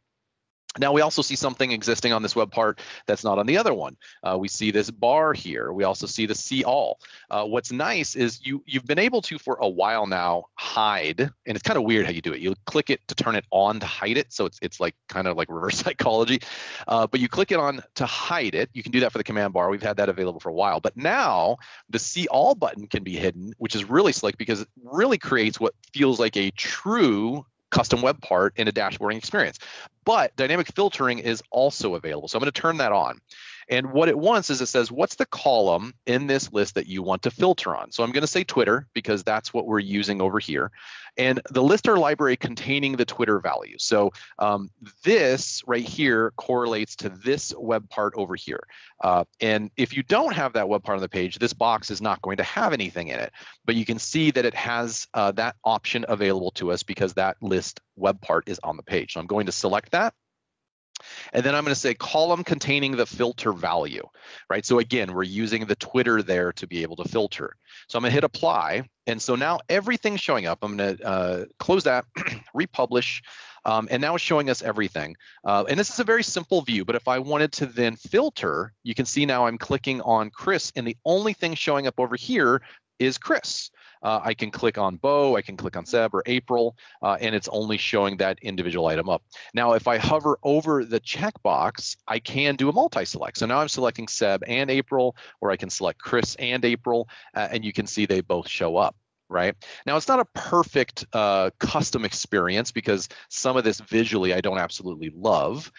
Now we also see something existing on this web part that's not on the other one. We see this bar here. We also see the see all. What's nice is you've been able to for a while now hide, and it's kind of weird how you do it. You click it to turn it on to hide it, so it's like kind of like reverse psychology. But you click it on to hide it. You can do that for the command bar. We've had that available for a while. But now the see all button can be hidden, which is really slick because it really creates what feels like a true custom web part in a dashboarding experience. But dynamic filtering is also available. So I'm going to turn that on. And what it wants is it says, what's the column in this list that you want to filter on? So I'm going to say Twitter because that's what we're using over here. And the list or library containing the Twitter value. So this right here correlates to this web part over here. And if you don't have that web part on the page, this box is not going to have anything in it. But you can see that it has that option available to us because that list web part is on the page. So I'm going to select that. And then I'm going to say column containing the filter value, right? So again, we're using the Twitter there to be able to filter. So I'm going to hit apply. And so now everything's showing up. I'm going to close that, republish, and now it's showing us everything. And this is a very simple view, but if I wanted to then filter, you can see now I'm clicking on Chris, and the only thing showing up over here is Chris. I can click on Bo, I can click on Seb or April, and it's only showing that individual item up. Now, if I hover over the checkbox, I can do a multi-select. So now I'm selecting Seb and April, or I can select Chris and April, and you can see they both show up. Right now, it's not a perfect custom experience because some of this visually I don't absolutely love,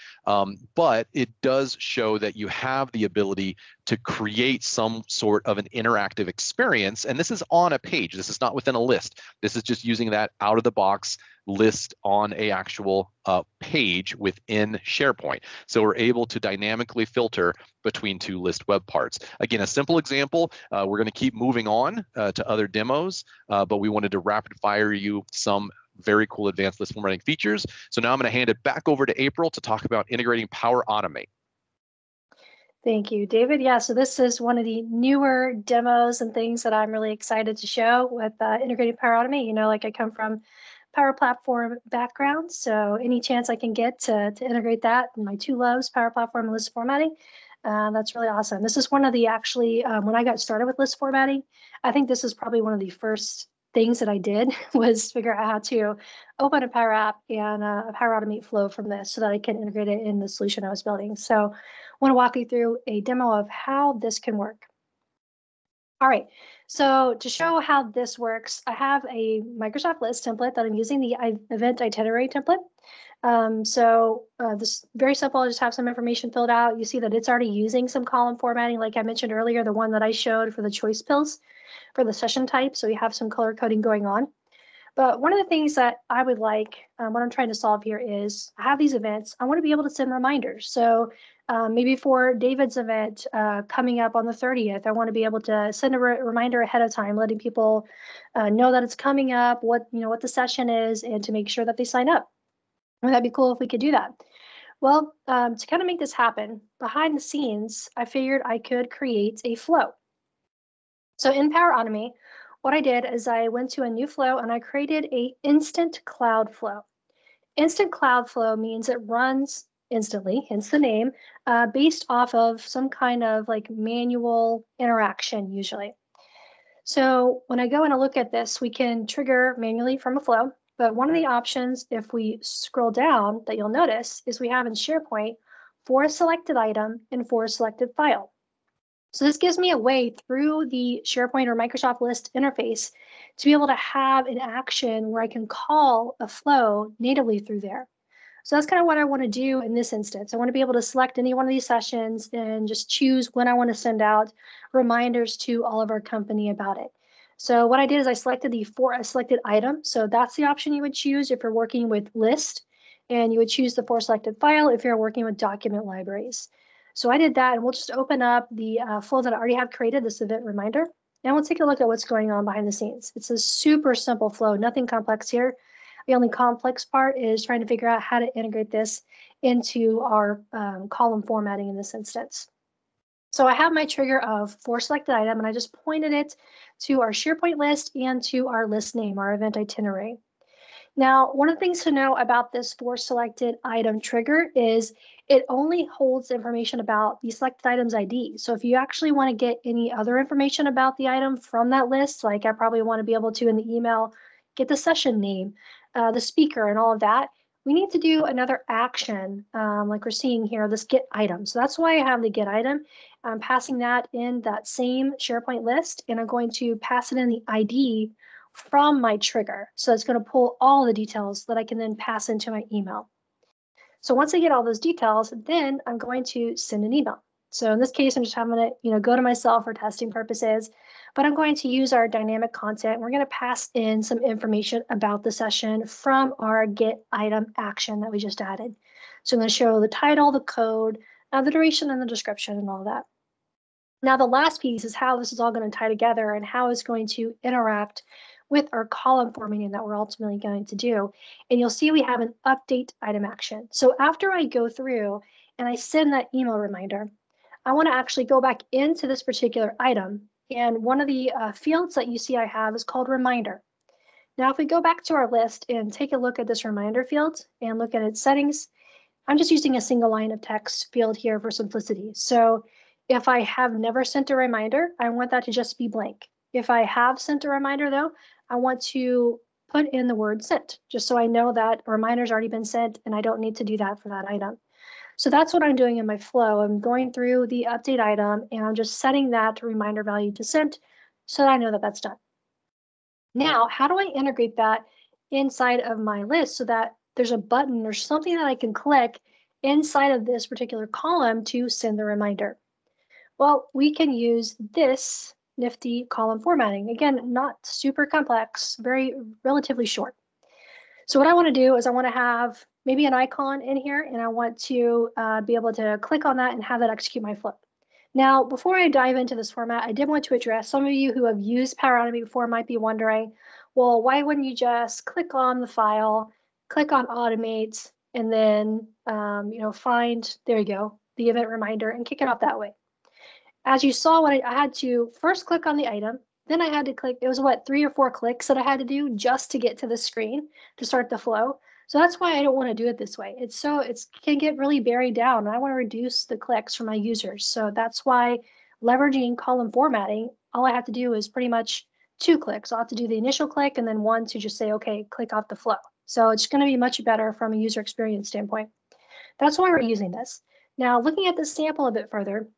but it does show that you have the ability to create some sort of an interactive experience. And this is on a page. This is not within a list. This is just using that out of the box list on a actual page within SharePoint. So we're able to dynamically filter between two list web parts. Again, a simple example. We're going to keep moving on to other demos, but we wanted to rapid fire you some very cool advanced list formatting features. So now I'm going to hand it back over to April to talk about integrating Power Automate. Thank you, David. Yeah, so this is one of the newer demos and things that I'm really excited to show with integrating Power Automate. You know, like I come from Power Platform background, so any chance I can get to integrate that in my two loves, Power Platform and list formatting, that's really awesome. This is one of the actually, when I got started with list formatting, I think this is probably one of the first things that I did was figure out how to open a Power App and a Power Automate flow from this so that I can integrate it in the solution I was building. So I want to walk you through a demo of how this can work. All right, so to show how this works, I have a Microsoft List template that I'm using, the event itinerary template. This is very simple. I just have some information filled out. You see that it's already using some column formatting, like I mentioned earlier, the one that I showed for the choice pills for the session type. So you have some color coding going on. But one of the things that I would like, what I'm trying to solve here is I have these events. I want to be able to send reminders. So maybe for David's event coming up on the 30th, I want to be able to send a reminder ahead of time, letting people know that it's coming up, what the session is, and to make sure that they sign up. Well, that'd be cool if we could do that. Well, to kind of make this happen, behind the scenes, I figured I could create a flow. So in Power Automate, what I did is I went to a new flow and I created a instant cloud flow. Instant cloud flow means it runs instantly, hence the name, based off of some kind of like manual interaction usually. So when I go and I look at this, we can trigger manually from a flow. But one of the options, if we scroll down, that you'll notice is we have in SharePoint for a selected item and for a selected file. So this gives me a way through the SharePoint or Microsoft List interface to be able to have an action where I can call a flow natively through there. So that's kind of what I want to do in this instance. I want to be able to select any one of these sessions and just choose when I want to send out reminders to all of our company about it. So what I did is I selected the for a selected item. So that's the option you would choose if you're working with list, and you would choose the for selected file if you're working with document libraries. So I did that, and we'll just open up the flow that I already have created, this event reminder, and we'll take a look at what's going on behind the scenes. It's a super simple flow, nothing complex here. The only complex part is trying to figure out how to integrate this into our column formatting in this instance. So I have my trigger of for selected item, and I just pointed it to our SharePoint list and to our list name, our event itinerary. Now, one of the things to know about this for selected item trigger is it only holds information about the selected item's ID. So if you actually want to get any other information about the item from that list, like I probably want to be able to in the email, get the session name, the speaker and all of that, we need to do another action like we're seeing here, this get item. So that's why I have the get item. I'm passing that in that same SharePoint list, and I'm going to pass it in the ID from my trigger. So it's going to pull all the details that I can then pass into my email. So once I get all those details, then I'm going to send an email. So in this case, I'm just having to go to myself for testing purposes, but I'm going to use our dynamic content. We're going to pass in some information about the session from our get item action that we just added. So I'm going to show the title, the code, the duration, and the description and all that. Now, the last piece is how this is all going to tie together and how it's going to interact with our column formatting that we're ultimately going to do. And you'll see we have an update item action. So after I go through and I send that email reminder, I want to actually go back into this particular item. And one of the fields that you see I have is called reminder. Now, if we go back to our list and take a look at this reminder field and look at its settings, I'm just using a single line of text field here for simplicity. So if I have never sent a reminder, I want that to just be blank. If I have sent a reminder though, I want to put in the word sent, just so I know that a reminder's already been sent and I don't need to do that for that item. So that's what I'm doing in my flow. I'm going through the update item and I'm just setting that reminder value to sent so that I know that that's done. Now, how do I integrate that inside of my list so that there's a button or something that I can click inside of this particular column to send the reminder? Well, we can use this nifty column formatting. Again, not super complex, very relatively short. So what I want to do is I want to have maybe an icon in here, and I want to be able to click on that and have that execute my flow. Now, before I dive into this format, I did want to address some of you who have used Power Automate before might be wondering, well, why wouldn't you just click on the file, click on Automate, and then find, there you go, the event reminder and kick it off that way. As you saw, I had to first click on the item, then I had to click, it was what, 3 or 4 clicks that I had to do just to get to the screen to start the flow. So that's why I don't want to do it this way. It can get really buried down, and I want to reduce the clicks for my users. So that's why leveraging column formatting, all I have to do is pretty much 2 clicks. I'll have to do the initial click and then 1 to just say, okay, click off the flow. So it's going to be much better from a user experience standpoint. That's why we're using this. Now, looking at this sample a bit further,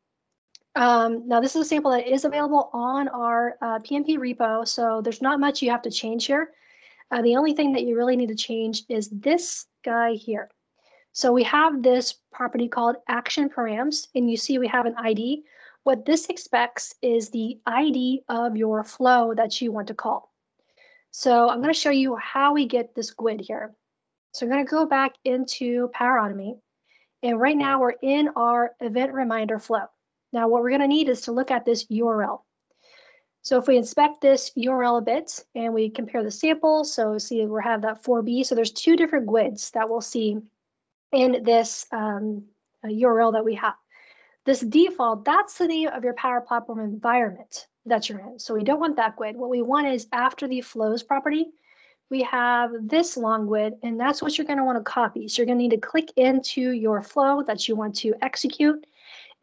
now this is a sample that is available on our PMP repo, so there's not much you have to change here. The only thing that you really need to change is this guy here. So we have this property called action params, and you see we have an ID. What this expects is the ID of your flow that you want to call. So I'm going to show you how we get this GUID here. So I'm going to go back into Power Automate. And right now we're in our event reminder flow. Now what we're going to need is to look at this URL. So if we inspect this URL a bit and we compare the sample, so see we have that 4B. So there's two different GUIDs that we'll see in this URL that we have. This default, that's the name of your Power Platform environment that you're in. So we don't want that GUID. What we want is after the flows property, we have this long GUID, and that's what you're going to want to copy. So you're going to need to click into your flow that you want to execute,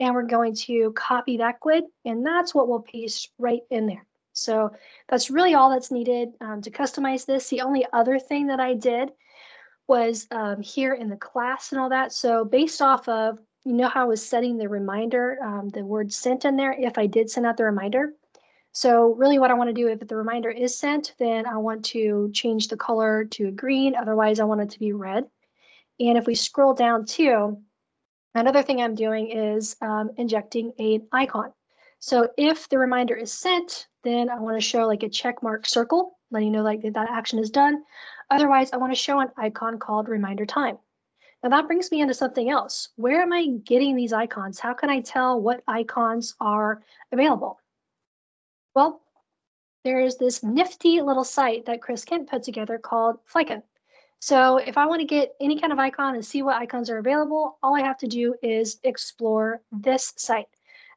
and we're going to copy that GUID, and that's what we'll paste right in there. So that's really all that's needed to customize this. The only other thing that I did was here in the class and all that. So based off of, you know how I was setting the reminder, the word sent in there, if I did send out the reminder. So really what I want to do, if the reminder is sent, then I want to change the color to green. Otherwise, I want it to be red. And if we scroll down too, another thing I'm doing is injecting an icon. So if the reminder is sent, then I want to show like a check mark circle, letting you know like that action is done. Otherwise, I want to show an icon called reminder time. Now that brings me into something else. Where am I getting these icons? How can I tell what icons are available? Well, there's this nifty little site that Chris Kent put together called Flycon. So if I want to get any kind of icon and see what icons are available, all I have to do is explore this site.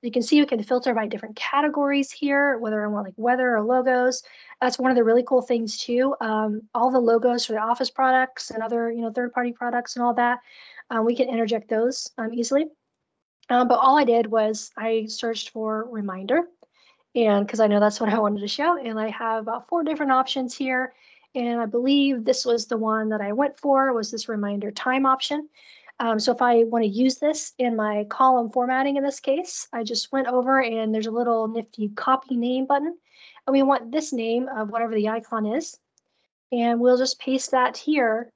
You can see you can filter by different categories here, whether I want like weather or logos. That's one of the really cool things too. All the logos for the Office products and other third-party products and all that, we can interject those easily. But all I did was I searched for reminder, and because I know that's what I wanted to show, and I have about 4 different options here. And I believe this was the one that I went for, was this reminder time option. So if I want to use this in my column formatting in this case, I just went over and there's a little nifty copy name button. And we want this name of whatever the icon is. And we'll just paste that here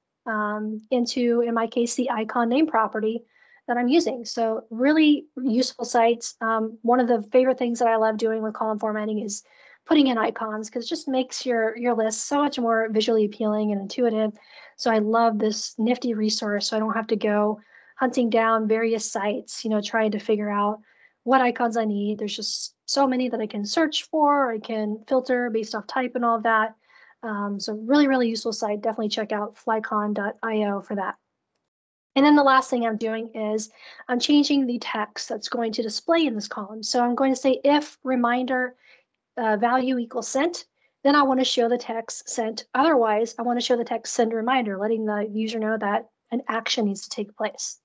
into, in my case, the icon name property that I'm using. So really useful sites. One of the favorite things that I love doing with column formatting is putting in icons, because it just makes your list so much more visually appealing and intuitive. So I love this nifty resource. So I don't have to go hunting down various sites, trying to figure out what icons I need. There's just so many that I can search for. I can filter based off type and all of that. So really, really useful site. Definitely check out flycon.io for that. And then the last thing I'm doing is I'm changing the text that's going to display in this column. So I'm going to say if reminder value equals sent, then I want to show the text sent. Otherwise, I want to show the text send reminder, letting the user know that an action needs to take place.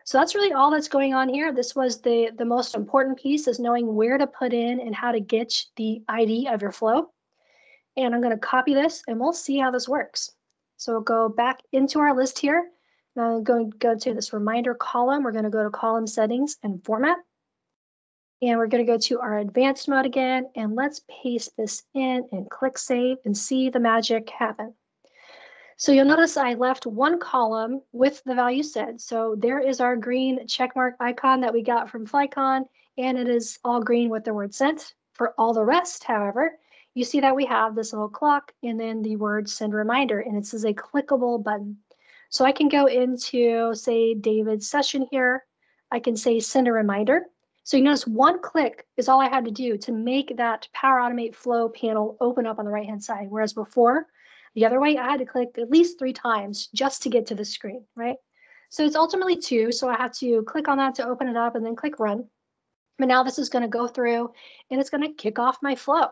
So that's really all that's going on here. This was the most important piece, is knowing where to put in and how to get the ID of your flow. And I'm going to copy this and we'll see how this works. So we'll go back into our list here. Now I'm going to go to this reminder column. We're going to go to column settings and format. And we're going to go to our advanced mode again. And let's paste this in and click save and see the magic happen. So you'll notice I left one column with the value set. So there is our green checkmark icon that we got from Flycon, and it is all green with the word sent. For all the rest, however, you see that we have this little clock and then the word send reminder, and it says a clickable button. So I can go into, say, David's session here. I can say send a reminder. So you notice one click is all I had to do to make that Power Automate flow panel open up on the right-hand side, whereas before, the other way, I had to click at least 3 times just to get to the screen, right? So it's ultimately 2, so I have to click on that to open it up and then click run. But now this is going to go through and it's going to kick off my flow.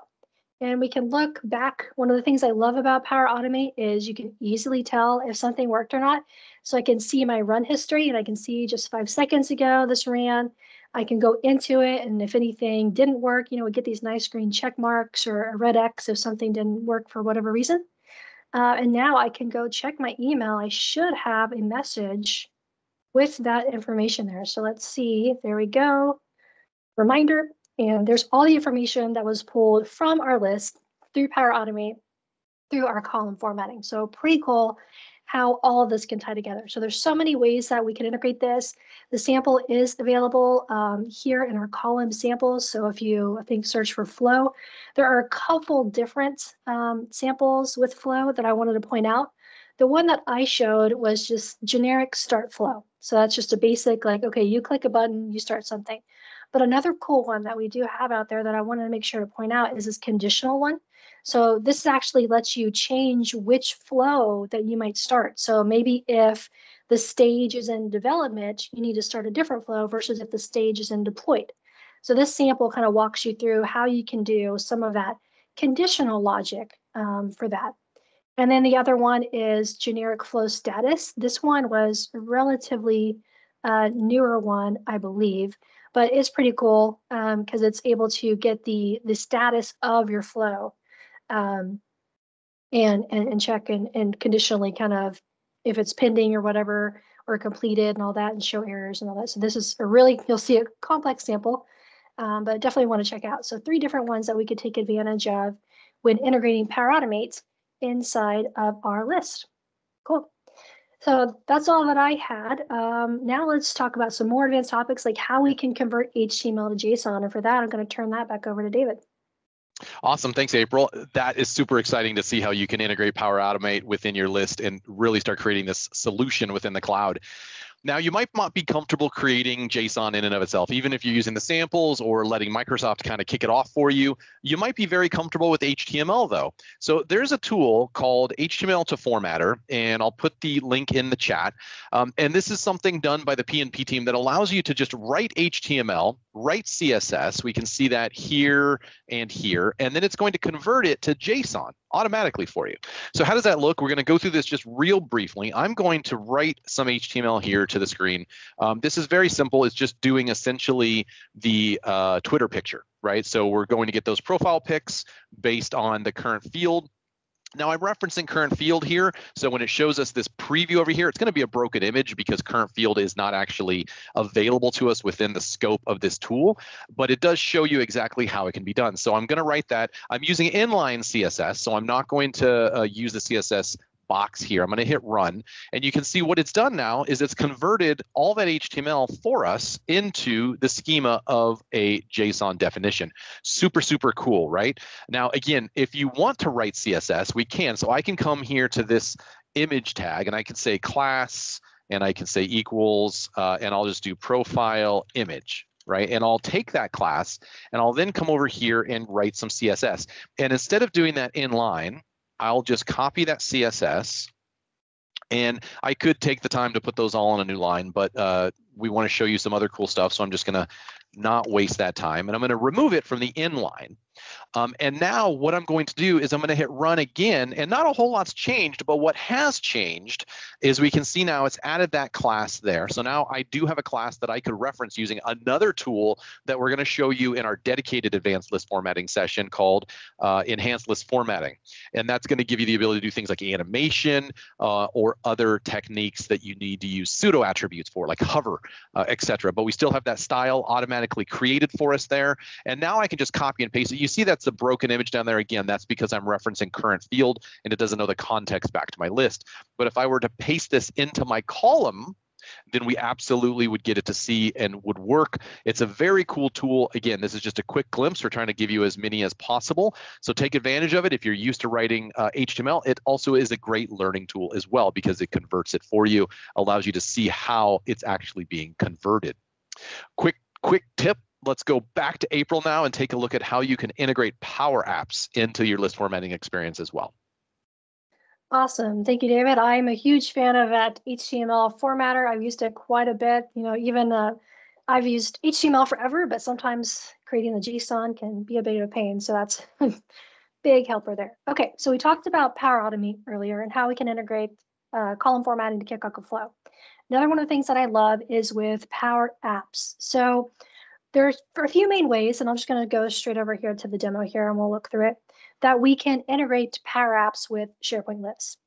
And we can look back. One of the things I love about Power Automate is you can easily tell if something worked or not. So I can see my run history and I can see just 5 seconds ago this ran. I can go into it, and if anything didn't work, we get these nice green check marks or a red X if something didn't work for whatever reason. And now I can go check my email. I should have a message with that information there. So let's see, there we go. Reminder, and there's all the information that was pulled from our list through Power Automate through our column formatting. So pretty cool how all of this can tie together. So there's so many ways that we can integrate this. The sample is available here in our column samples. So if you, I think, search for flow, there are a couple different samples with flow that I wanted to point out. The one that I showed was just generic start flow. So that's just a basic, like, okay, you click a button, you start something. But another cool one that we do have out there that I wanted to make sure to point out is this conditional one. So this actually lets you change which flow that you might start. So maybe if the stage is in development, you need to start a different flow versus if the stage is in deployed. So this sample kind of walks you through how you can do some of that conditional logic for that. And then the other one is generic flow status. This one was a relatively newer one, I believe, but it's pretty cool because it's able to get the status of your flow and check and conditionally kind of if it's pending or whatever or completed and all that and show errors and all that. So this is a really, you'll see a complex sample, but definitely want to check out. So 3 different ones that we could take advantage of when integrating Power Automate inside of our list. Cool. So that's all that I had. Now let's talk about some more advanced topics like how we can convert HTML to JSON. And for that, I'm going to turn that back over to David. Awesome. Thanks, April. That is super exciting to see how you can integrate Power Automate within your list and really start creating this solution within the cloud. Now, you might not be comfortable creating JSON in and of itself, even if you're using the samples or letting Microsoft kind of kick it off for you. You might be very comfortable with HTML, though. So there's a tool called HTML to Formatter, and I'll put the link in the chat. And this is something done by the PNP team that allows you to just write HTML, write CSS. We can see that here and here, and then it's going to convert it to JSON automatically for you. So how does that look? We're going to go through this just real briefly. I'm going to write some HTML here to the screen. This is very simple. It's just doing essentially the Twitter picture, right? So we're going to get those profile pics based on the current field. Now I'm referencing current field here. So when it shows us this preview over here, it's going to be a broken image because current field is not actually available to us within the scope of this tool, but it does show you exactly how it can be done. So I'm going to write that. I'm using inline CSS, so I'm not going to use the CSS box here. I'm going to hit run, and you can see what it's done now is it's converted all that HTML for us into the schema of a JSON definition. Super, super cool, right? Now, again, if you want to write CSS, we can. So I can come here to this image tag, and I can say class, and I can say equals, and I'll just do profile image. Right, and I'll take that class, and I'll then come over here and write some CSS. And instead of doing that inline, I'll just copy that CSS, and I could take the time to put those all on a new line, but we want to show you some other cool stuff, so I'm just going to not waste that time, and I'm going to remove it from the inline. And now what I'm going to do is I'm going to hit run again, and not a whole lot's changed, but what has changed is we can see now it's added that class there. So now I do have a class that I could reference using another tool that we're going to show you in our dedicated advanced list formatting session called enhanced list formatting. And that's going to give you the ability to do things like animation or other techniques that you need to use pseudo attributes for, like hover, etc. But we still have that style automatically created for us there. And now I can just copy and paste it. You see that's the broken image down there again. That's because I'm referencing current field and it doesn't know the context back to my list. But if I were to paste this into my column, then we absolutely would get it to see and would work. It's a very cool tool. Again, this is just a quick glimpse. We're trying to give you as many as possible. So take advantage of it. If you're used to writing HTML, it also is a great learning tool as well because it converts it for you, allows you to see how it's actually being converted. Quick tip. Let's go back to April now and take a look at how you can integrate Power Apps into your list formatting experience as well. Awesome. Thank you, David. I'm a huge fan of that HTML formatter. I've used it quite a bit. You know, even I've used HTML forever, but sometimes creating the JSON can be a bit of a pain. So that's a big helper there. Okay, so we talked about Power Automate earlier and how we can integrate column formatting to kick off a flow. Another one of the things that I love is with Power Apps. So there's a few main ways, and I'm just going to go straight over here to the demo here and we'll look through it, that we can integrate Power Apps with SharePoint Lists.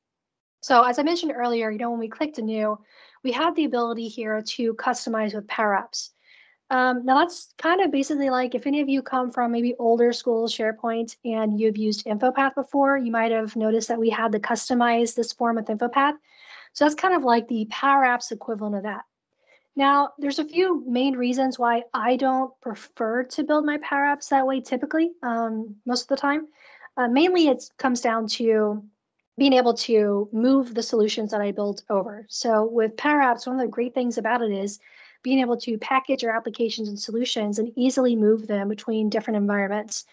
So as I mentioned earlier, you know, when we clicked anew, we have the ability here to customize with Power Apps. Now that's kind of basically like if any of you come from maybe older school SharePoint and you've used InfoPath before, you might have noticed that we had to customize this form with InfoPath. So that's kind of like the Power Apps equivalent of that. Now, there's a few main reasons why I don't prefer to build my Power Apps that way typically, most of the time. Mainly it comes down to being able to move the solutions that I built over. So with Power Apps, one of the great things about it is being able to package your applications and solutions and easily move them between different environments.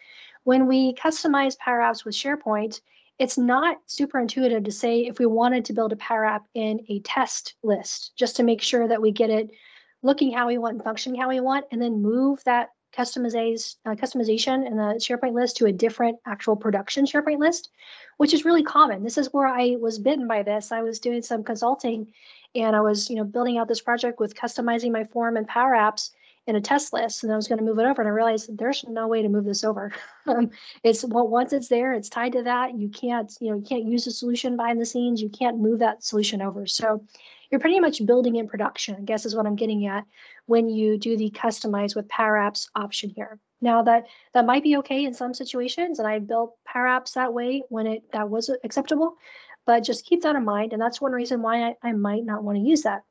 When we customize Power Apps with SharePoint, it's not super intuitive to say if we wanted to build a Power App in a test list, just to make sure that we get it looking how we want and functioning how we want, and then move that customization in the SharePoint list to a different actual production SharePoint list, which is really common. This is where I was bitten by this. I was doing some consulting and I was, building out this project with customizing my form and Power Apps in a test list, and I was going to move it over, and I realized there's no way to move this over. Once it's there, it's tied to that. You can't use the solution behind the scenes. You can't move that solution over. So you're pretty much building in production, I guess is what I'm getting at when you do the customize with Power Apps option here. Now that might be okay in some situations, and I built Power Apps that way when that was acceptable, but just keep that in mind, and that's one reason why I might not want to use that.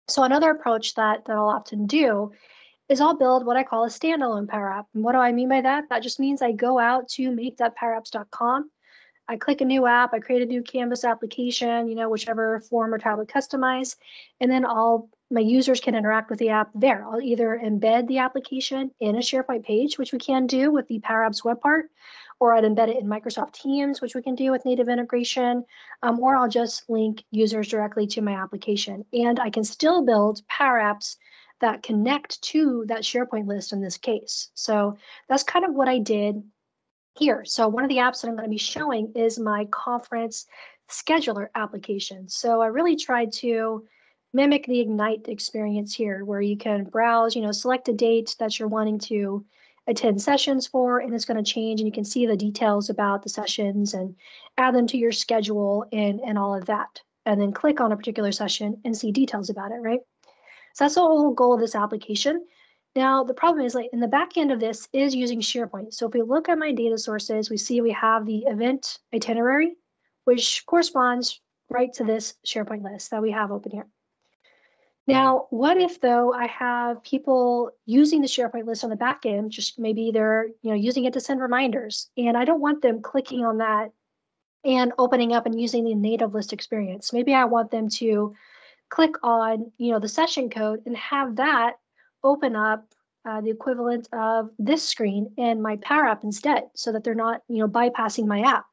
So another approach that I'll often do is I'll build what I call a standalone Power App. And what do I mean by that? That just means I go out to make.powerapps.com. I click a new app, I create a new Canvas application, whichever form or tablet customize, and then my users can interact with the app there. I'll either embed the application in a SharePoint page, which we can do with the Power Apps web part, or I'd embed it in Microsoft Teams, which we can do with native integration, or I'll just link users directly to my application. And I can still build Power Apps that connect to that SharePoint list in this case. So that's kind of what I did here. So one of the apps that I'm going to be showing is my conference scheduler application. So I really tried to mimic the Ignite experience here, where you can browse, select a date that you're wanting to attend sessions for, and it's going to change, and you can see the details about the sessions and add them to your schedule and all of that. And then click on a particular session and see details about it, right? So that's the whole goal of this application. Now, the problem is, in the back end of this is using SharePoint. So if we look at my data sources, we see we have the event itinerary, which corresponds right to this SharePoint list that we have open here. Now, what if, though, I have people using the SharePoint list on the back end, just maybe they're using it to send reminders, and I don't want them clicking on that and opening up and using the native list experience. Maybe I want them to click on the session code and have that open up the equivalent of this screen in my Power App instead, so that they're not bypassing my app.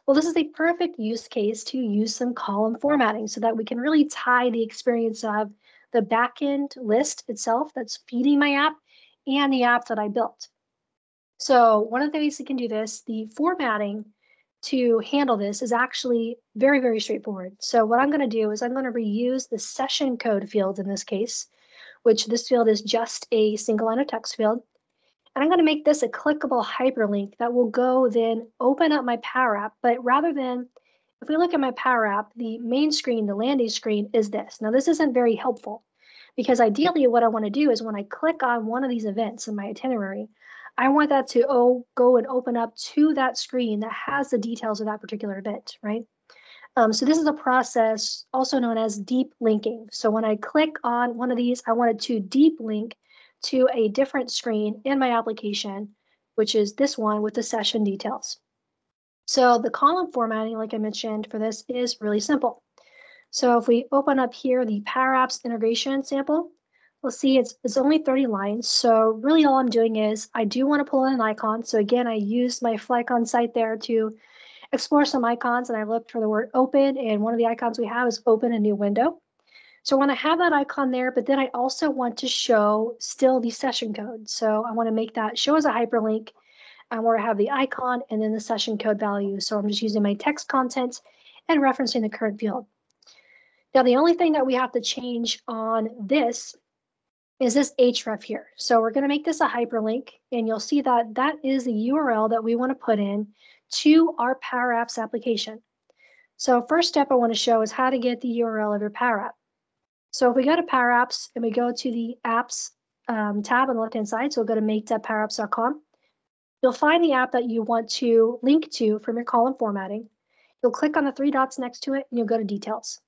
Well, this is a perfect use case to use some column formatting so that we can really tie the experience of the backend list itself that's feeding my app and the app that I built. So one of the ways we can do this, the formatting to handle this is actually very, very straightforward. So what I'm going to do is I'm going to reuse the session code field in this case, which this field is just a single line of text field. And I'm going to make this a clickable hyperlink that will go then open up my Power App. But rather than, if we look at my Power App, the main screen, the landing screen is this. Now, this isn't very helpful because ideally what I want to do is when I click on one of these events in my itinerary, I want that to go and open up to that screen that has the details of that particular event, right? So this is a process also known as deep linking. So when I click on one of these, I want it to deep link to a different screen in my application, which is this one with the session details. So the column formatting, like I mentioned for this, is really simple. So if we open up here the Power Apps integration sample, we'll see it's only 30 lines. So really all I'm doing is I do want to pull in an icon. So again, I used my Flycon site there to explore some icons, and I looked for the word open, and one of the icons we have is open a new window. So I want to have that icon there, but then I also want to show still the session code. So I want to make that show as a hyperlink where I have the icon and then the session code value. So I'm just using my text content and referencing the current field. Now, the only thing that we have to change on this is this href here. So we're going to make this a hyperlink, and you'll see that that is the URL that we want to put in to our Power Apps application. So first step I want to show is how to get the URL of your Power App. So if we go to Power Apps and we go to the Apps tab on the left-hand side, so we'll go to make.powerapps.com, you'll find the app that you want to link to from your column formatting. You'll click on the three dots next to it, and you'll go to Details.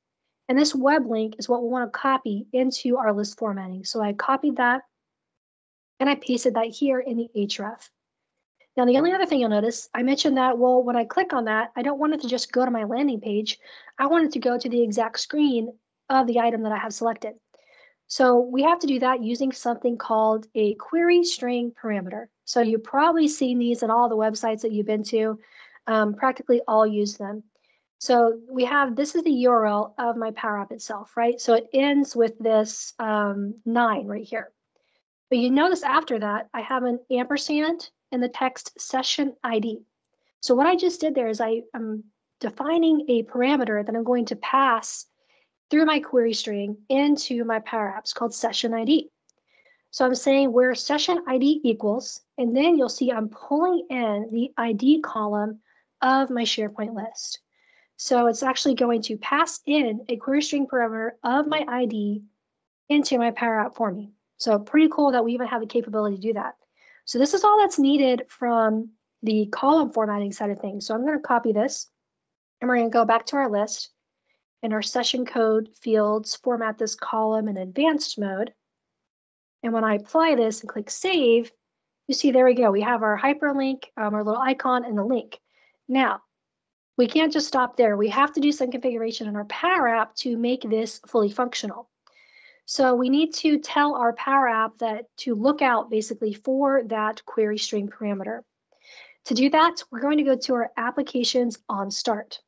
And this web link is what we want to copy into our list formatting. So I copied that and I pasted that here in the href. Now, the only other thing you'll notice, I mentioned that, well, when I click on that, I don't want it to just go to my landing page. I want it to go to the exact screen of the item that I have selected. So we have to do that using something called a query string parameter. So you've probably seen these in all the websites that you've been to. Practically all use them. So we have, this is the URL of my Power App itself, right? So it ends with this 9 right here. But you notice after that, I have an ampersand in the text session ID. So what I just did there is I'm defining a parameter that I'm going to pass through my query string into my Power Apps called session ID. So I'm saying where session ID equals, and then you'll see I'm pulling in the ID column of my SharePoint list. So it's actually going to pass in a query string parameter of my ID into my Power App for me. So pretty cool that we even have the capability to do that. So this is all that's needed from the column formatting side of things. So I'm going to copy this and we're going to go back to our list. In our session code fields, format this column in advanced mode. And when I apply this and click save, you see there we go. We have our hyperlink, our little icon and the link. Now, we can't just stop there. We have to do some configuration in our Power App to make this fully functional. So we need to tell our Power App that to look out basically for that query string parameter. To do that, we're going to go to our applications on start.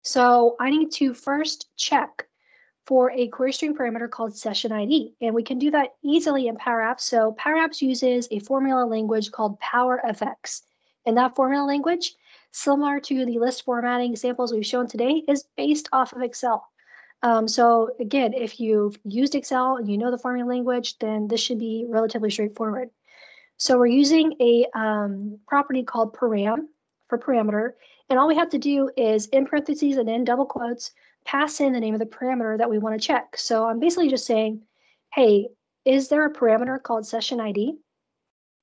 So I need to first check for a query string parameter called session ID, and we can do that easily in Power Apps. So Power Apps uses a formula language called PowerFX, and that formula language, similar to the list formatting examples we've shown today, is based off of Excel. So again, if you've used Excel and you know the formula language, then this should be relatively straightforward. So we're using a property called param for parameter, and all we have to do is in parentheses and in double quotes, pass in the name of the parameter that we want to check. So I'm basically just saying, hey, is there a parameter called session ID?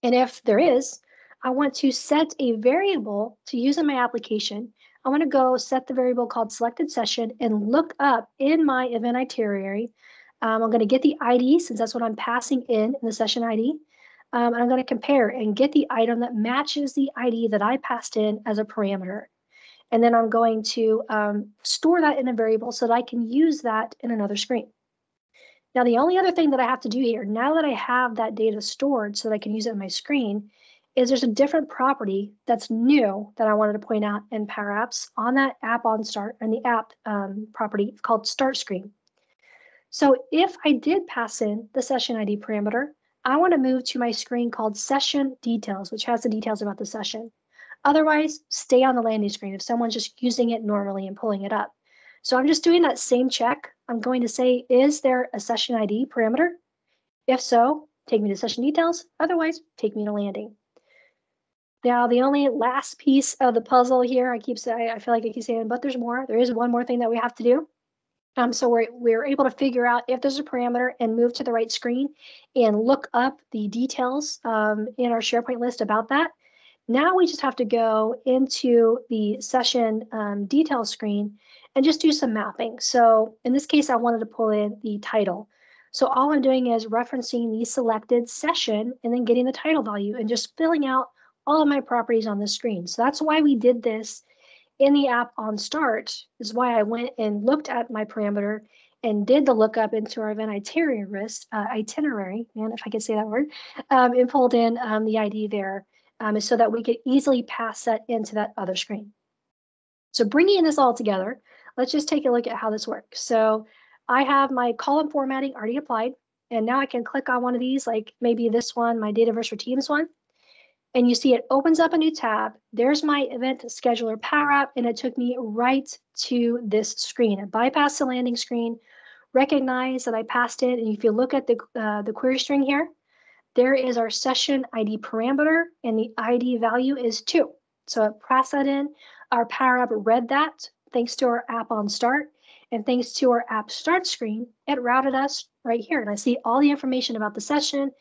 And if there is, I want to set a variable to use in my application. I want to go set the variable called selected session and look up in my event itinerary. I'm going to get the ID since that's what I'm passing in the session ID. And I'm going to compare and get the item that matches the ID that I passed in as a parameter. And then I'm going to store that in a variable so that I can use that in another screen. Now, the only other thing that I have to do here, now that I have that data stored so that I can use it on my screen, is there's a different property that's new that I wanted to point out in Power Apps on that app on start and the app property called start screen. So if I did pass in the session ID parameter, I want to move to my screen called session details, which has the details about the session. Otherwise, stay on the landing screen if someone's just using it normally and pulling it up. So I'm just doing that same check. I'm going to say, is there a session ID parameter? If so, take me to session details. Otherwise, take me to landing. Now, the only last piece of the puzzle here, I feel like I keep saying, but there's more. There is one more thing that we have to do. So we're able to figure out if there's a parameter and move to the right screen and look up the details in our SharePoint list about that. Now we just have to go into the session details screen and just do some mapping. So in this case, I wanted to pull in the title. So all I'm doing is referencing the selected session and then getting the title value and just filling out all of my properties on the screen. So that's why we did this in the app on start, is why I went and looked at my parameter and did the lookup into our event itinerary, man, if I could say that word, and pulled in the ID there so that we could easily pass that into that other screen. So bringing this all together, let's just take a look at how this works. So I have my column formatting already applied, and now I can click on one of these, like maybe this one, my Dataverse for Teams one. And you see it opens up a new tab. There's my event scheduler Power App, and it took me right to this screen. It bypassed the landing screen, recognized that I passed it. And if you look at the query string here, there is our session ID parameter, and the ID value is 2. So it passed that in. Our Power App read that thanks to our app on start. And thanks to our app start screen, it routed us right here. And I see all the information about the session,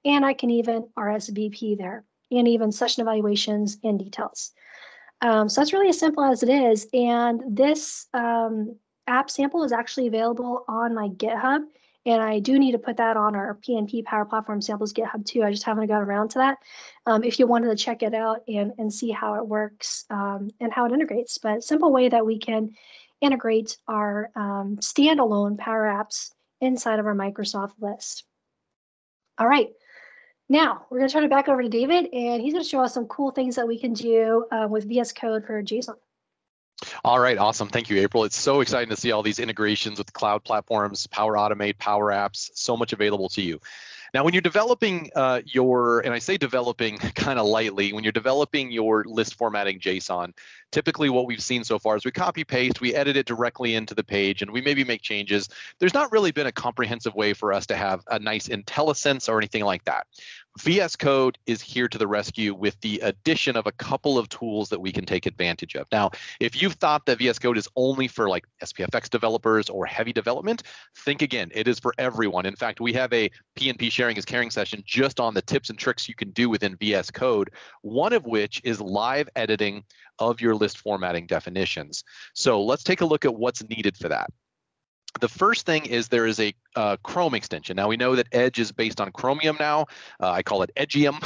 and I can even RSVP there, and even session evaluations and details. So that's really as simple as it is. And this app sample is actually available on my GitHub. And I do need to put that on our PNP Power Platform Samples GitHub too. I just haven't got around to that. If you wanted to check it out and see how it works and how it integrates. But simple way that we can integrate our standalone Power Apps inside of our Microsoft list. All right. Now, we're going to turn it back over to David, and he's going to show us some cool things that we can do with VS Code for JSON. All right, awesome. Thank you, April. It's so exciting to see all these integrations with cloud platforms, Power Automate, Power Apps, so much available to you. Now, when you're developing and I say developing kind of lightly, when you're developing your list formatting JSON, typically what we've seen so far is we copy paste, we edit it directly into the page, and we maybe make changes. There's not really been a comprehensive way for us to have a nice IntelliSense or anything like that. VS Code is here to the rescue with the addition of a couple of tools that we can take advantage of. Now, if you've thought that VS Code is only for like SPFX developers or heavy development, think again, it is for everyone. In fact, we have a PNP sharing is caring session just on the tips and tricks you can do within VS Code, one of which is live editing of your list formatting definitions. So let's take a look at what's needed for that. The first thing is there is a Chrome extension. Now we know that Edge is based on Chromium now. I call it Edgium,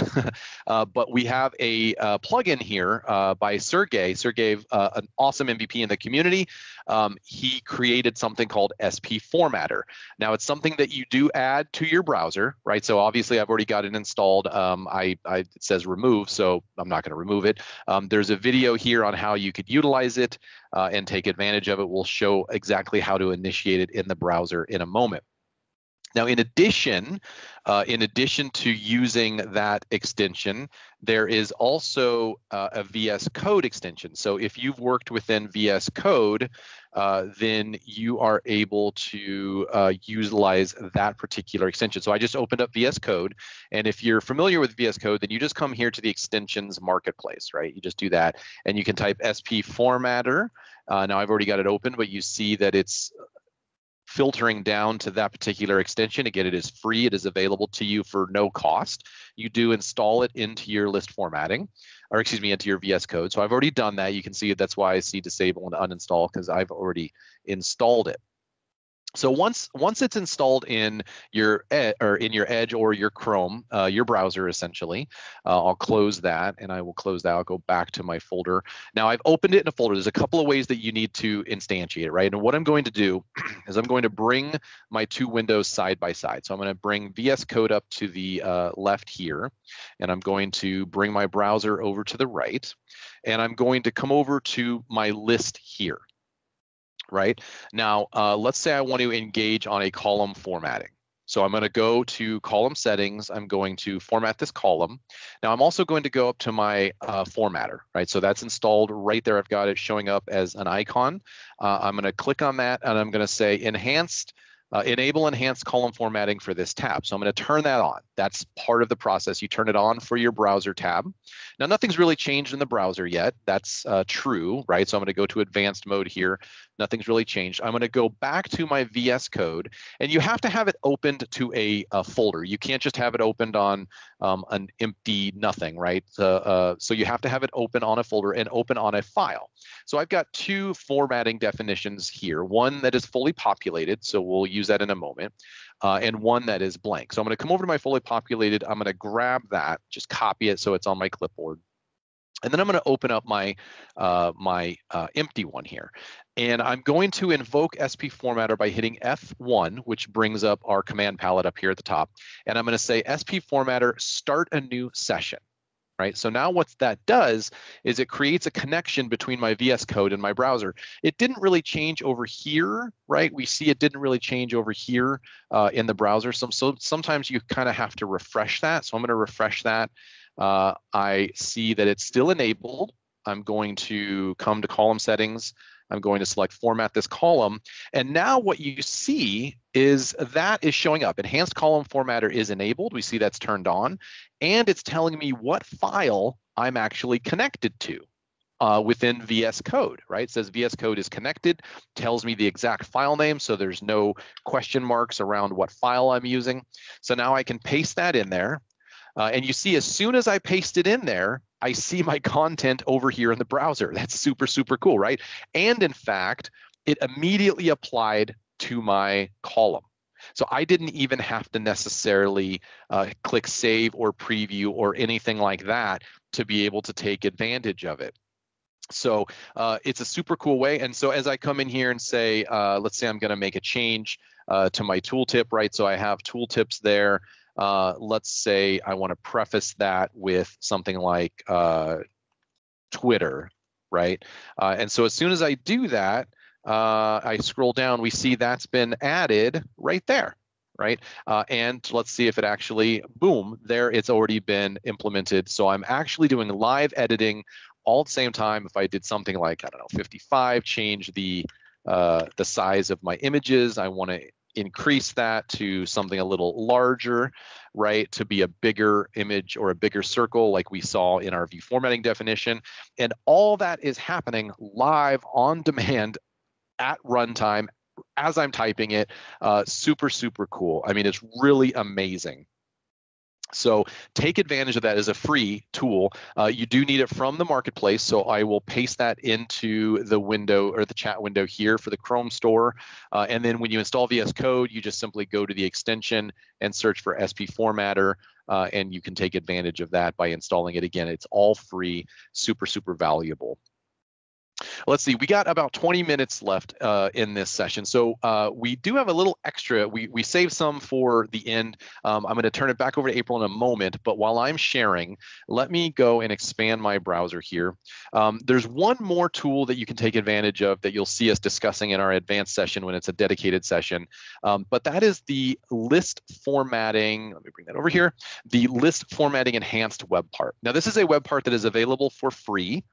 but we have a plugin here by Sergey. Sergey, an awesome MVP in the community. He created something called SP Formatter. Now it's something that you do add to your browser, right? So obviously I've already got it installed. It says remove, so I'm not going to remove it. There's a video here on how you could utilize it and take advantage of it. We'll show exactly how to initiate it in the browser in a moment. Now, in addition to using that extension, there is also a VS Code extension. So if you've worked within VS Code, then you are able to utilize that particular extension. So I just opened up VS Code, and if you're familiar with VS Code, then you just come here to the extensions marketplace, right? You just do that, and you can type SP Formatter. Now I've already got it open, but you see that it's filtering down to that particular extension. Again, it is free. It is available to you for no cost. You do install it into your list formatting, or excuse me, into your VS Code. So I've already done that. You can see that's why I see disable and uninstall, because I've already installed it. So once it's installed in your Edge or your Chrome, your browser essentially, I'll close that, and I will close that. I'll go back to my folder. Now I've opened it in a folder. There's a couple of ways that you need to instantiate it, right? And what I'm going to do is I'm going to bring my two windows side by side. So I'm going to bring VS Code up to the left here, and I'm going to bring my browser over to the right, and I'm going to come over to my list here. Right now, let's say I want to engage on a column formatting. So I'm going to go to column settings. I'm going to format this column. Now I'm also going to go up to my formatter, right? So that's installed right there. I've got it showing up as an icon. I'm going to click on that, and I'm going to say enable enhanced column formatting for this tab. So I'm going to turn that on. That's part of the process. You turn it on for your browser tab. Now nothing's really changed in the browser yet. That's true, right? So I'm going to go to advanced mode here. Nothing's really changed. I'm going to go back to my VS Code, and you have to have it opened to a folder. You can't just have it opened on an empty nothing, right? So you have to have it open on a folder and open on a file. So I've got two formatting definitions here, one that is fully populated, so we'll use that in a moment, and one that is blank. So I'm going to come over to my fully populated. I'm going to grab that, just copy it so it's on my clipboard. And then I'm going to open up my empty one here. And I'm going to invoke SP Formatter by hitting F1, which brings up our command palette up here at the top. And I'm going to say SP Formatter, start a new session. Right. So now what that does is it creates a connection between my VS Code and my browser. It didn't really change over here, right? We see it didn't really change over here in the browser. So sometimes you kind of have to refresh that. So I'm going to refresh that. I see that it's still enabled. I'm going to come to column settings. I'm going to select format this column. And now what you see is that is showing up. Enhanced column formatter is enabled. We see that's turned on. And it's telling me what file I'm actually connected to within VS Code, right? It says VS Code is connected, tells me the exact file name. So there's no question marks around what file I'm using. So now I can paste that in there. And you see, as soon as I paste it in there, I see my content over here in the browser. That's super, super cool, right? And in fact, it immediately applied to my column. So I didn't even have to necessarily click save or preview or anything like that to be able to take advantage of it. So it's a super cool way. And so as I come in here and say, let's say I'm going to make a change to my tooltip, right? So I have tooltips there. Let's say I want to preface that with something like Twitter, right? And so as soon as I do that, I scroll down, we see that's been added right there, right? And let's see if it actually, boom, there it's already been implemented. So I'm actually doing live editing all at the same time. If I did something like, I don't know, 55, change the size of my images, I want to increase that to something a little larger, right, to be a bigger image or a bigger circle like we saw in our view formatting definition. And all that is happening live on demand at runtime as I'm typing it. Super, super cool. I mean, it's really amazing. So take advantage of that as a free tool. You do need it from the marketplace, so I will paste that into the window or the chat window here for the Chrome store. And then when you install VS Code, you just simply go to the extension and search for SP Formatter, and you can take advantage of that by installing it. Again, it's all free, super, super valuable. Let's see, we got about 20 minutes left in this session. So we do have a little extra. We saved some for the end. I'm going to turn it back over to April in a moment, but while I'm sharing, let me go and expand my browser here. There's one more tool that you can take advantage of that you'll see us discussing in our advanced session when it's a dedicated session, but that is the list formatting. Let me bring that over here. The list formatting enhanced web part. Now, this is a web part that is available for free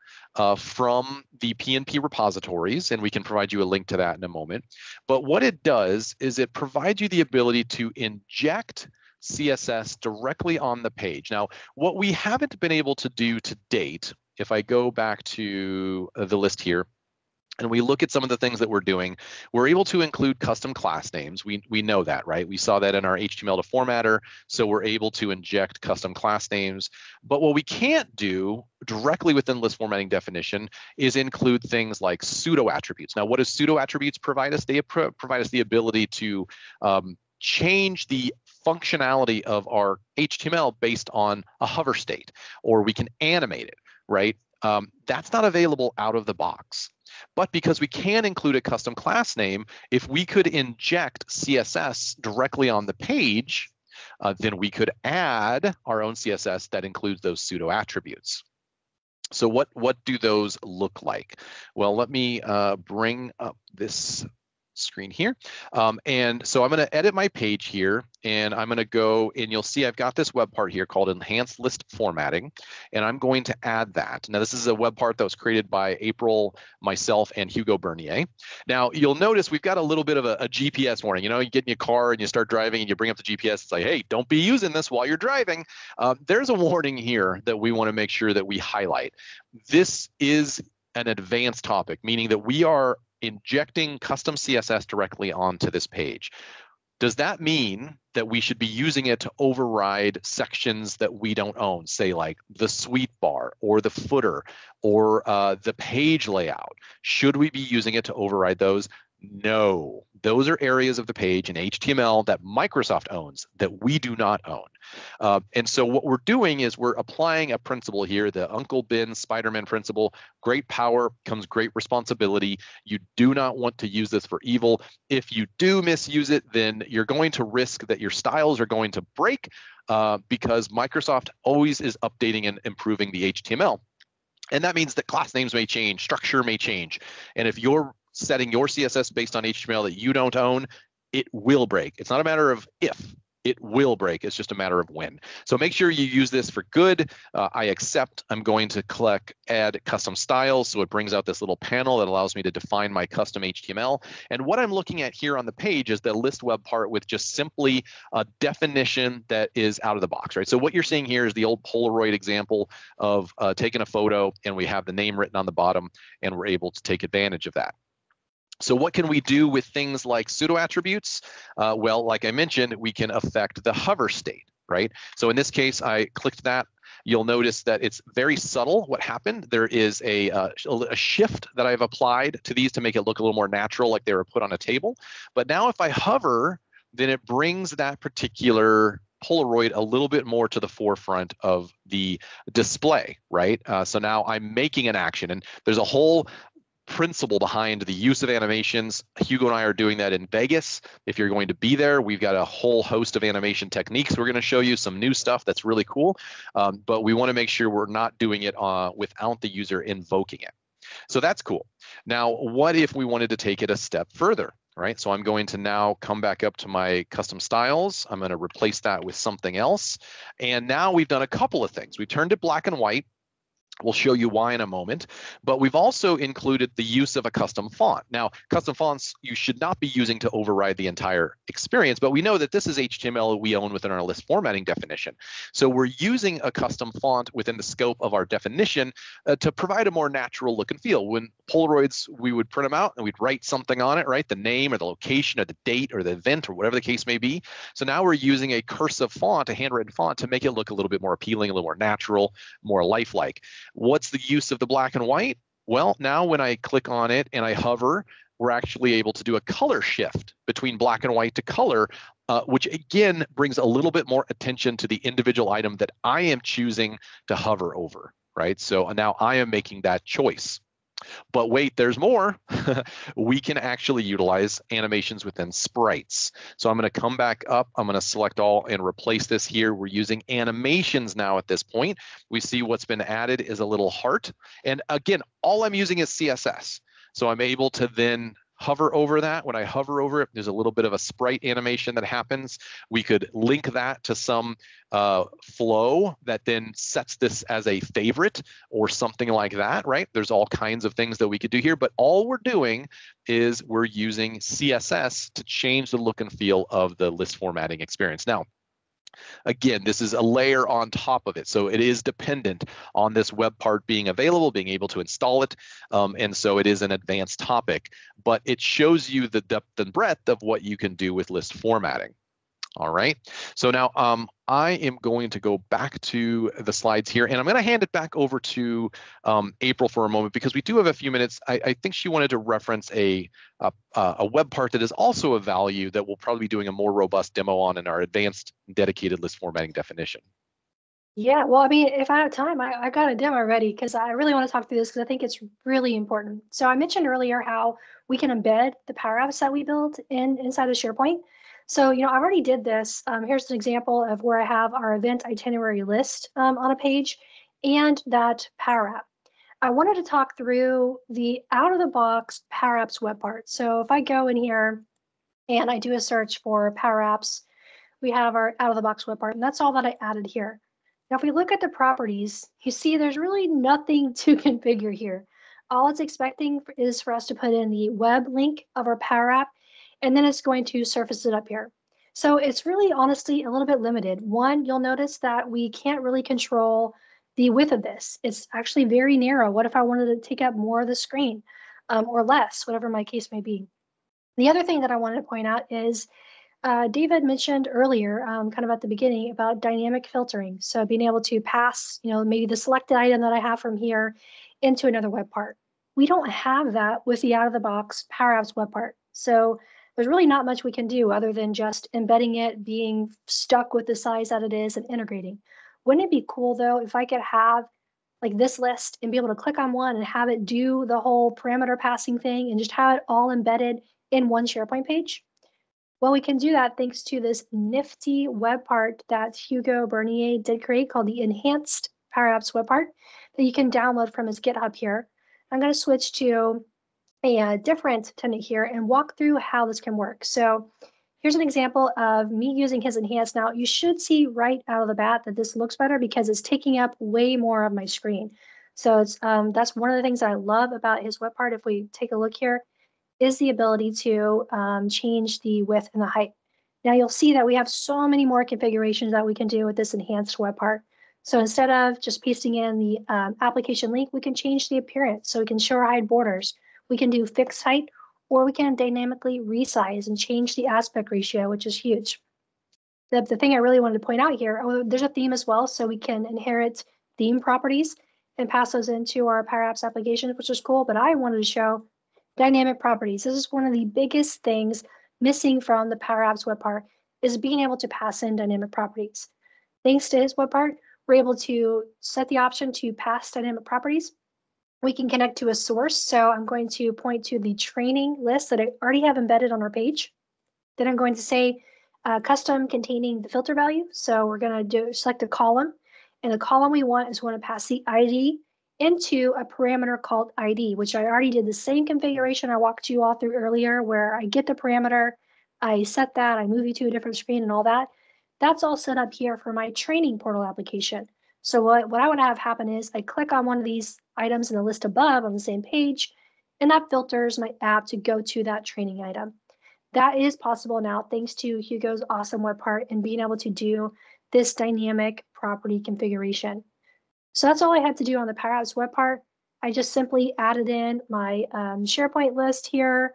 from the PNP repositories, and we can provide you a link to that in a moment. But what it does is it provides you the ability to inject CSS directly on the page. Now, what we haven't been able to do to date, if I go back to the list here, and we look at some of the things that we're doing, we're able to include custom class names. We know that, right? We saw that in our HTML to formatter, so we're able to inject custom class names. But what we can't do directly within list formatting definition is include things like pseudo attributes. Now, what does pseudo attributes provide us? They provide us the ability to change the functionality of our HTML based on a hover state, or we can animate it, right? That's not available out of the box. But because we can include a custom class name, if we could inject CSS directly on the page, then we could add our own CSS that includes those pseudo attributes. So what do those look like? Well, let me bring up this screen here. And so I'm going to edit my page here, and I'm going to go, and you'll see I've got this web part here called Enhanced List Formatting, and I'm going to add that. Now, this is a web part that was created by April, myself, and Hugo Bernier. Now, you'll notice we've got a little bit of a GPS warning. You know, you get in your car and you start driving and you bring up the GPS. It's like, hey, don't be using this while you're driving. There's a warning here that we want to make sure that we highlight. This is an advanced topic, meaning that we are injecting custom CSS directly onto this page. Does that mean that we should be using it to override sections that we don't own, say like the suite bar or the footer or the page layout? Should we be using it to override those? No, those are areas of the page in HTML that Microsoft owns that we do not own. And so what we're doing is we're applying a principle here, the Uncle Ben Spider-Man principle. Great power comes great responsibility. You do not want to use this for evil. If you do misuse it, then you're going to risk that your styles are going to break because Microsoft always is updating and improving the HTML. And that means that class names may change, structure may change. And if you're setting your CSS based on HTML that you don't own, it will break. It's not a matter of if, it will break. It's just a matter of when. So make sure you use this for good. I accept. I'm going to click add custom styles. So it brings out this little panel that allows me to define my custom HTML. And what I'm looking at here on the page is the list web part with just simply a definition that is out of the box, right? So what you're seeing here is the old Polaroid example of taking a photo and we have the name written on the bottom and we're able to take advantage of that. So what can we do with things like pseudo attributes? Well, like I mentioned, we can affect the hover state, right? So in this case, I clicked that you'll notice that it's very subtle what happened. There is a shift that I've applied to these to make it look a little more natural, like they were put on a table. But now if I hover, then it brings that particular Polaroid a little bit more to the forefront of the display, right? So now I'm making an action, and there's a whole principle behind the use of animations. Hugo and I are doing that in Vegas. If you're going to be there, we've got a whole host of animation techniques. We're going to show you some new stuff that's really cool, but we want to make sure we're not doing it without the user invoking it. So that's cool. Now, what if we wanted to take it a step further? Right, so I'm going to now come back up to my custom styles. I'm going to replace that with something else. And now we've done a couple of things. We've turned it black and white. We'll show you why in a moment, but we've also included the use of a custom font. Now, custom fonts you should not be using to override the entire experience, but we know that this is HTML we own within our list formatting definition. So we're using a custom font within the scope of our definition to provide a more natural look and feel. When Polaroids, we would print them out and we'd write something on it, right? The name or the location or the date or the event or whatever the case may be. So now we're using a cursive font, a handwritten font, to make it look a little bit more appealing, a little more natural, more lifelike. What's the use of the black and white? Well, now when I click on it and I hover, we're actually able to do a color shift between black and white to color, which again brings a little bit more attention to the individual item that I am choosing to hover over, right? So now I am making that choice. But wait, there's more. We can actually utilize animations within sprites. So I'm going to come back up. I'm going to select all and replace this here. We're using animations now at this point. We see what's been added is a little heart. And again, all I'm using is CSS. So I'm able to then hover over that. When I hover over it, there's a little bit of a sprite animation that happens. We could link that to some flow that then sets this as a favorite or something like that, right? There's all kinds of things that we could do here, but all we're doing is we're using CSS to change the look and feel of the list formatting experience. Now, again, this is a layer on top of it. So it is dependent on this web part being available, being able to install it. And so it is an advanced topic, but it shows you the depth and breadth of what you can do with list formatting. All right, so now I am going to go back to the slides here, and I'm going to hand it back over to April for a moment because we do have a few minutes. I think she wanted to reference a web part that is also of value that we'll probably be doing a more robust demo on in our advanced dedicated list formatting definition. Yeah, well, I mean, if I have time, I got a demo ready because I really want to talk through this because I think it's really important. So I mentioned earlier how we can embed the Power Apps that we built inside of SharePoint. So, you know, I already did this. Here's an example of where I have our event itinerary list on a page and that Power App. I wanted to talk through the out-of-the-box Power Apps web part. So if I go in here and I do a search for Power Apps, we have our out-of-the-box web part, and that's all that I added here. Now, if we look at the properties, you see there's really nothing to configure here. All it's expecting is for us to put in the web link of our Power App, and then it's going to surface it up here. So it's really honestly a little bit limited. One, you'll notice that we can't really control the width of this. It's actually very narrow. What if I wanted to take up more of the screen or less, whatever my case may be? The other thing that I wanted to point out is David mentioned earlier, kind of at the beginning, about dynamic filtering. So being able to pass, you know, maybe the selected item that I have from here into another web part. We don't have that with the out-of-the-box Power Apps web part. So there's really not much we can do other than just embedding it, being stuck with the size that it is, and integrating. Wouldn't it be cool, though, if I could have like this list and be able to click on one and have it do the whole parameter passing thing and just have it all embedded in one SharePoint page? Well, we can do that thanks to this nifty web part that Hugo Bernier did create called the Enhanced Power Apps web part that you can download from his GitHub here. I'm going to switch to a different tenant here and walk through how this can work. So here's an example of me using his Enhanced. Now, you should see right out of the bat that this looks better because it's taking up way more of my screen. So it's that's one of the things that I love about his web part. If we take a look here, is the ability to change the width and the height. Now you'll see that we have so many more configurations that we can do with this enhanced web part. So instead of just pasting in the application link, we can change the appearance. So we can show or hide borders. We can do fixed height, or we can dynamically resize and change the aspect ratio, which is huge. the thing I really wanted to point out here, oh, there's a theme as well, so we can inherit theme properties and pass those into our Power Apps application, which is cool. But I wanted to show dynamic properties. This is one of the biggest things missing from the Power Apps web part, is being able to pass in dynamic properties. Thanks to his web part, we're able to set the option to pass dynamic properties. We can connect to a source. So I'm going to point to the training list that I already have embedded on our page. Then I'm going to say custom containing the filter value. So we're going to select a column, and the column we want is we want to pass the ID into a parameter called ID, which I already did the same configuration I walked you all through earlier, where I get the parameter, I set that, I move you to a different screen and all that. That's all set up here for my training portal application. So what I want to have happen is I click on one of these items in the list above on the same page, and that filters my app to go to that training item. That is possible now thanks to Hugo's awesome web part and being able to do this dynamic property configuration. So that's all I had to do on the Power Apps web part. I just simply added in my SharePoint list here.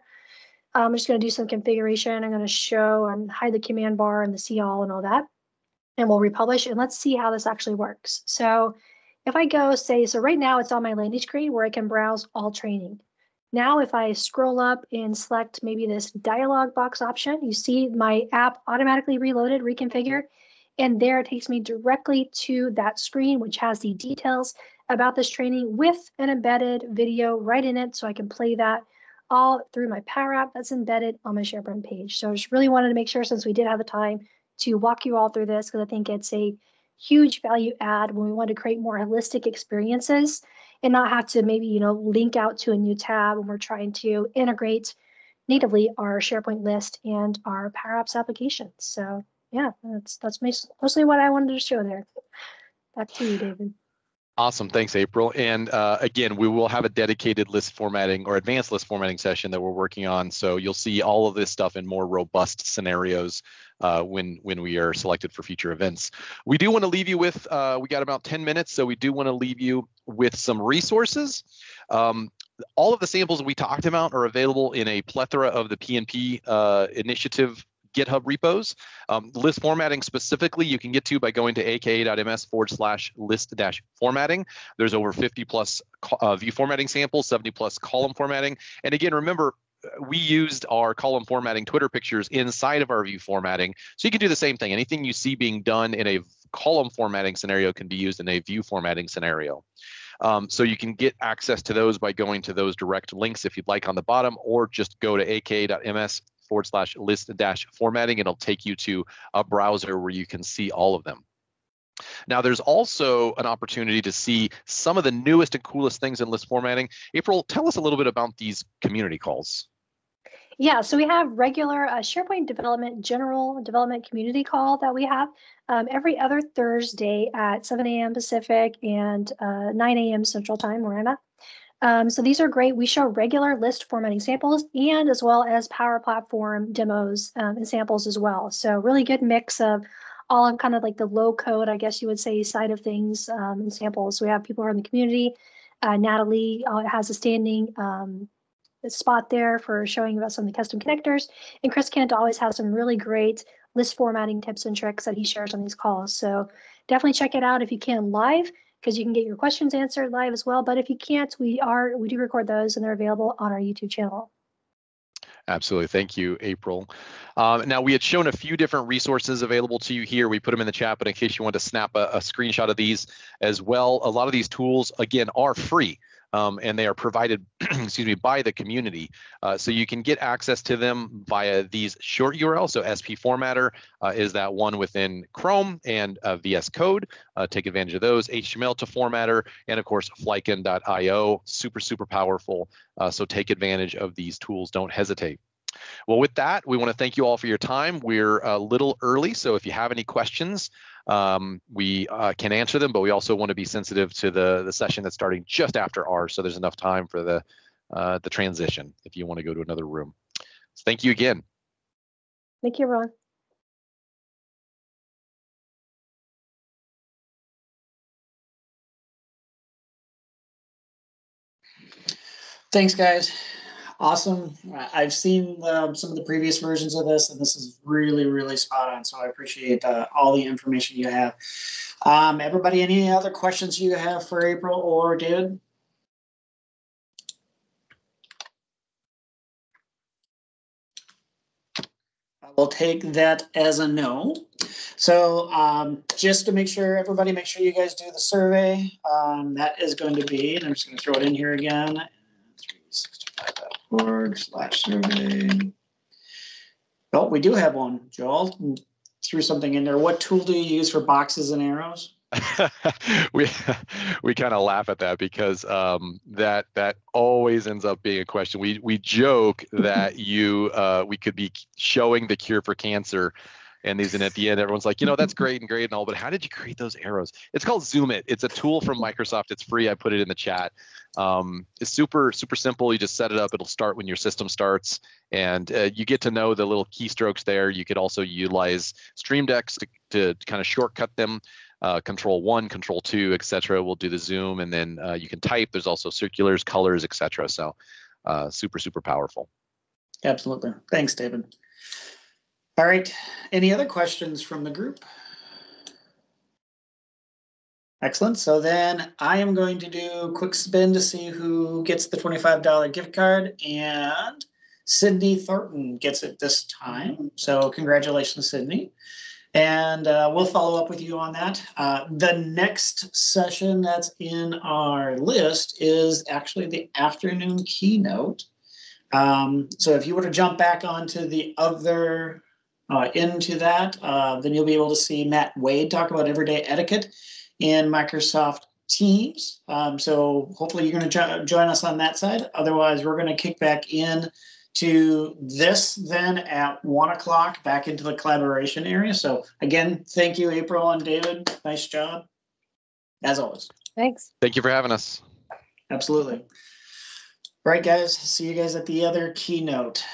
I'm just going to do some configuration. I'm going to show and hide the command bar and the see all and all that. And we'll republish, and let's see how this actually works. So if I go say, so right now it's on my landing screen where I can browse all training. Now, if I scroll up and select maybe this dialog box option, you see my app automatically reloaded, reconfigured, and there it takes me directly to that screen, which has the details about this training with an embedded video right in it. So I can play that all through my Power App that's embedded on my SharePoint page. So I just really wanted to make sure, since we did have the time, to walk you all through this, because I think it's a huge value add when we want to create more holistic experiences and not have to maybe, link out to a new tab when we're trying to integrate natively our SharePoint list and our Power Apps applications. So yeah, that's mostly what I wanted to show there. Back to you, David. Awesome. Thanks, April. And again, we will have a dedicated list formatting or advanced list formatting session that we're working on. So you'll see all of this stuff in more robust scenarios when we are selected for future events. We do want to leave you with, we got about 10 minutes, so we do want to leave you with some resources. All of the samples we talked about are available in a plethora of the PNP initiative GitHub repos. List formatting specifically, you can get to by going to aka.ms/list-formatting. There's over 50 plus view formatting samples, 70 plus column formatting. And again, remember, we used our column formatting Twitter pictures inside of our view formatting. So you can do the same thing. Anything you see being done in a column formatting scenario can be used in a view formatting scenario. So you can get access to those by going to those direct links if you'd like on the bottom, or just go to aka.ms/list-formatting. It'll take you to a browser where you can see all of them. Now, there's also an opportunity to see some of the newest and coolest things in list formatting. April, tell us a little bit about these community calls. Yeah, so we have regular SharePoint general development community call that we have every other Thursday at 7 a.m. Pacific and 9 a.m. Central Time, where I'm at. So these are great. We show regular list formatting samples and as well as Power Platform demos and samples as well. So really good mix of all of kind of like the low code, I guess you would say, side of things and samples. So we have people who are in the community. Natalie has a standing spot there for showing about some of the custom connectors. And Chris Kent always has some really great list formatting tips and tricks that he shares on these calls. So definitely check it out if you can live, because you can get your questions answered live as well. But if you can't, we do record those and they're available on our YouTube channel. Absolutely. Thank you, April. Now, we had shown a few different resources available to you here. We put them in the chat, but in case you want to snap a screenshot of these as well, a lot of these tools, again, are free. And they are provided, excuse me, by the community. So you can get access to them via these short URLs. So SP Formatter is that one within Chrome and VS Code. Take advantage of those. HTML to Formatter, and of course, Flyken.io, super powerful. So take advantage of these tools. Don't hesitate. Well, with that, we want to thank you all for your time. We're a little early, so if you have any questions, we can answer them, but we also want to be sensitive to the session that's starting just after ours, so there's enough time for the transition if you want to go to another room. So thank you again. Thank you, everyone. Thanks, guys. Awesome. I've seen some of the previous versions of this, and this is really, really spot on. So I appreciate all the information you have. Everybody, any other questions you have for April or David? We'll take that as a no. So just to make sure, everybody, make sure you guys do the survey. That is going to be, and I'm just going to throw it in here again, 365.org/survey. Oh, we do have one, Joel. Threw something in there. What tool do you use for boxes and arrows? we kind of laugh at that because that always ends up being a question. We joke that we could be showing the cure for cancer, and at the end everyone's like, that's great and all, but how did you create those arrows? It's called Zoom It. It's a tool from Microsoft. It's free. I put it in the chat. It's super simple. You just set it up. It'll start when your system starts, and you get to know the little keystrokes there. You could also utilize Stream Decks to kind of shortcut them. Control 1, Control 2, etc. will do the zoom, and then you can type. There's also circulars, colors, etc. So super powerful. Absolutely. Thanks, David. All right. Any other questions from the group? Excellent. So then I am going to do a quick spin to see who gets the $25 gift card, and Sydney Thornton gets it this time. So congratulations, Sydney. And we'll follow up with you on that. The next session that's in our list is actually the afternoon keynote. So if you were to jump back onto the other, into that, then you'll be able to see Matt Wade talk about everyday etiquette in Microsoft Teams. So hopefully you're going to join us on that side. Otherwise, we're going to kick back in to this then at 1 o'clock back into the collaboration area. So again, thank you, April and David. Nice job, as always. Thanks. Thank you for having us. Absolutely. All right, guys. See you guys at the other keynote.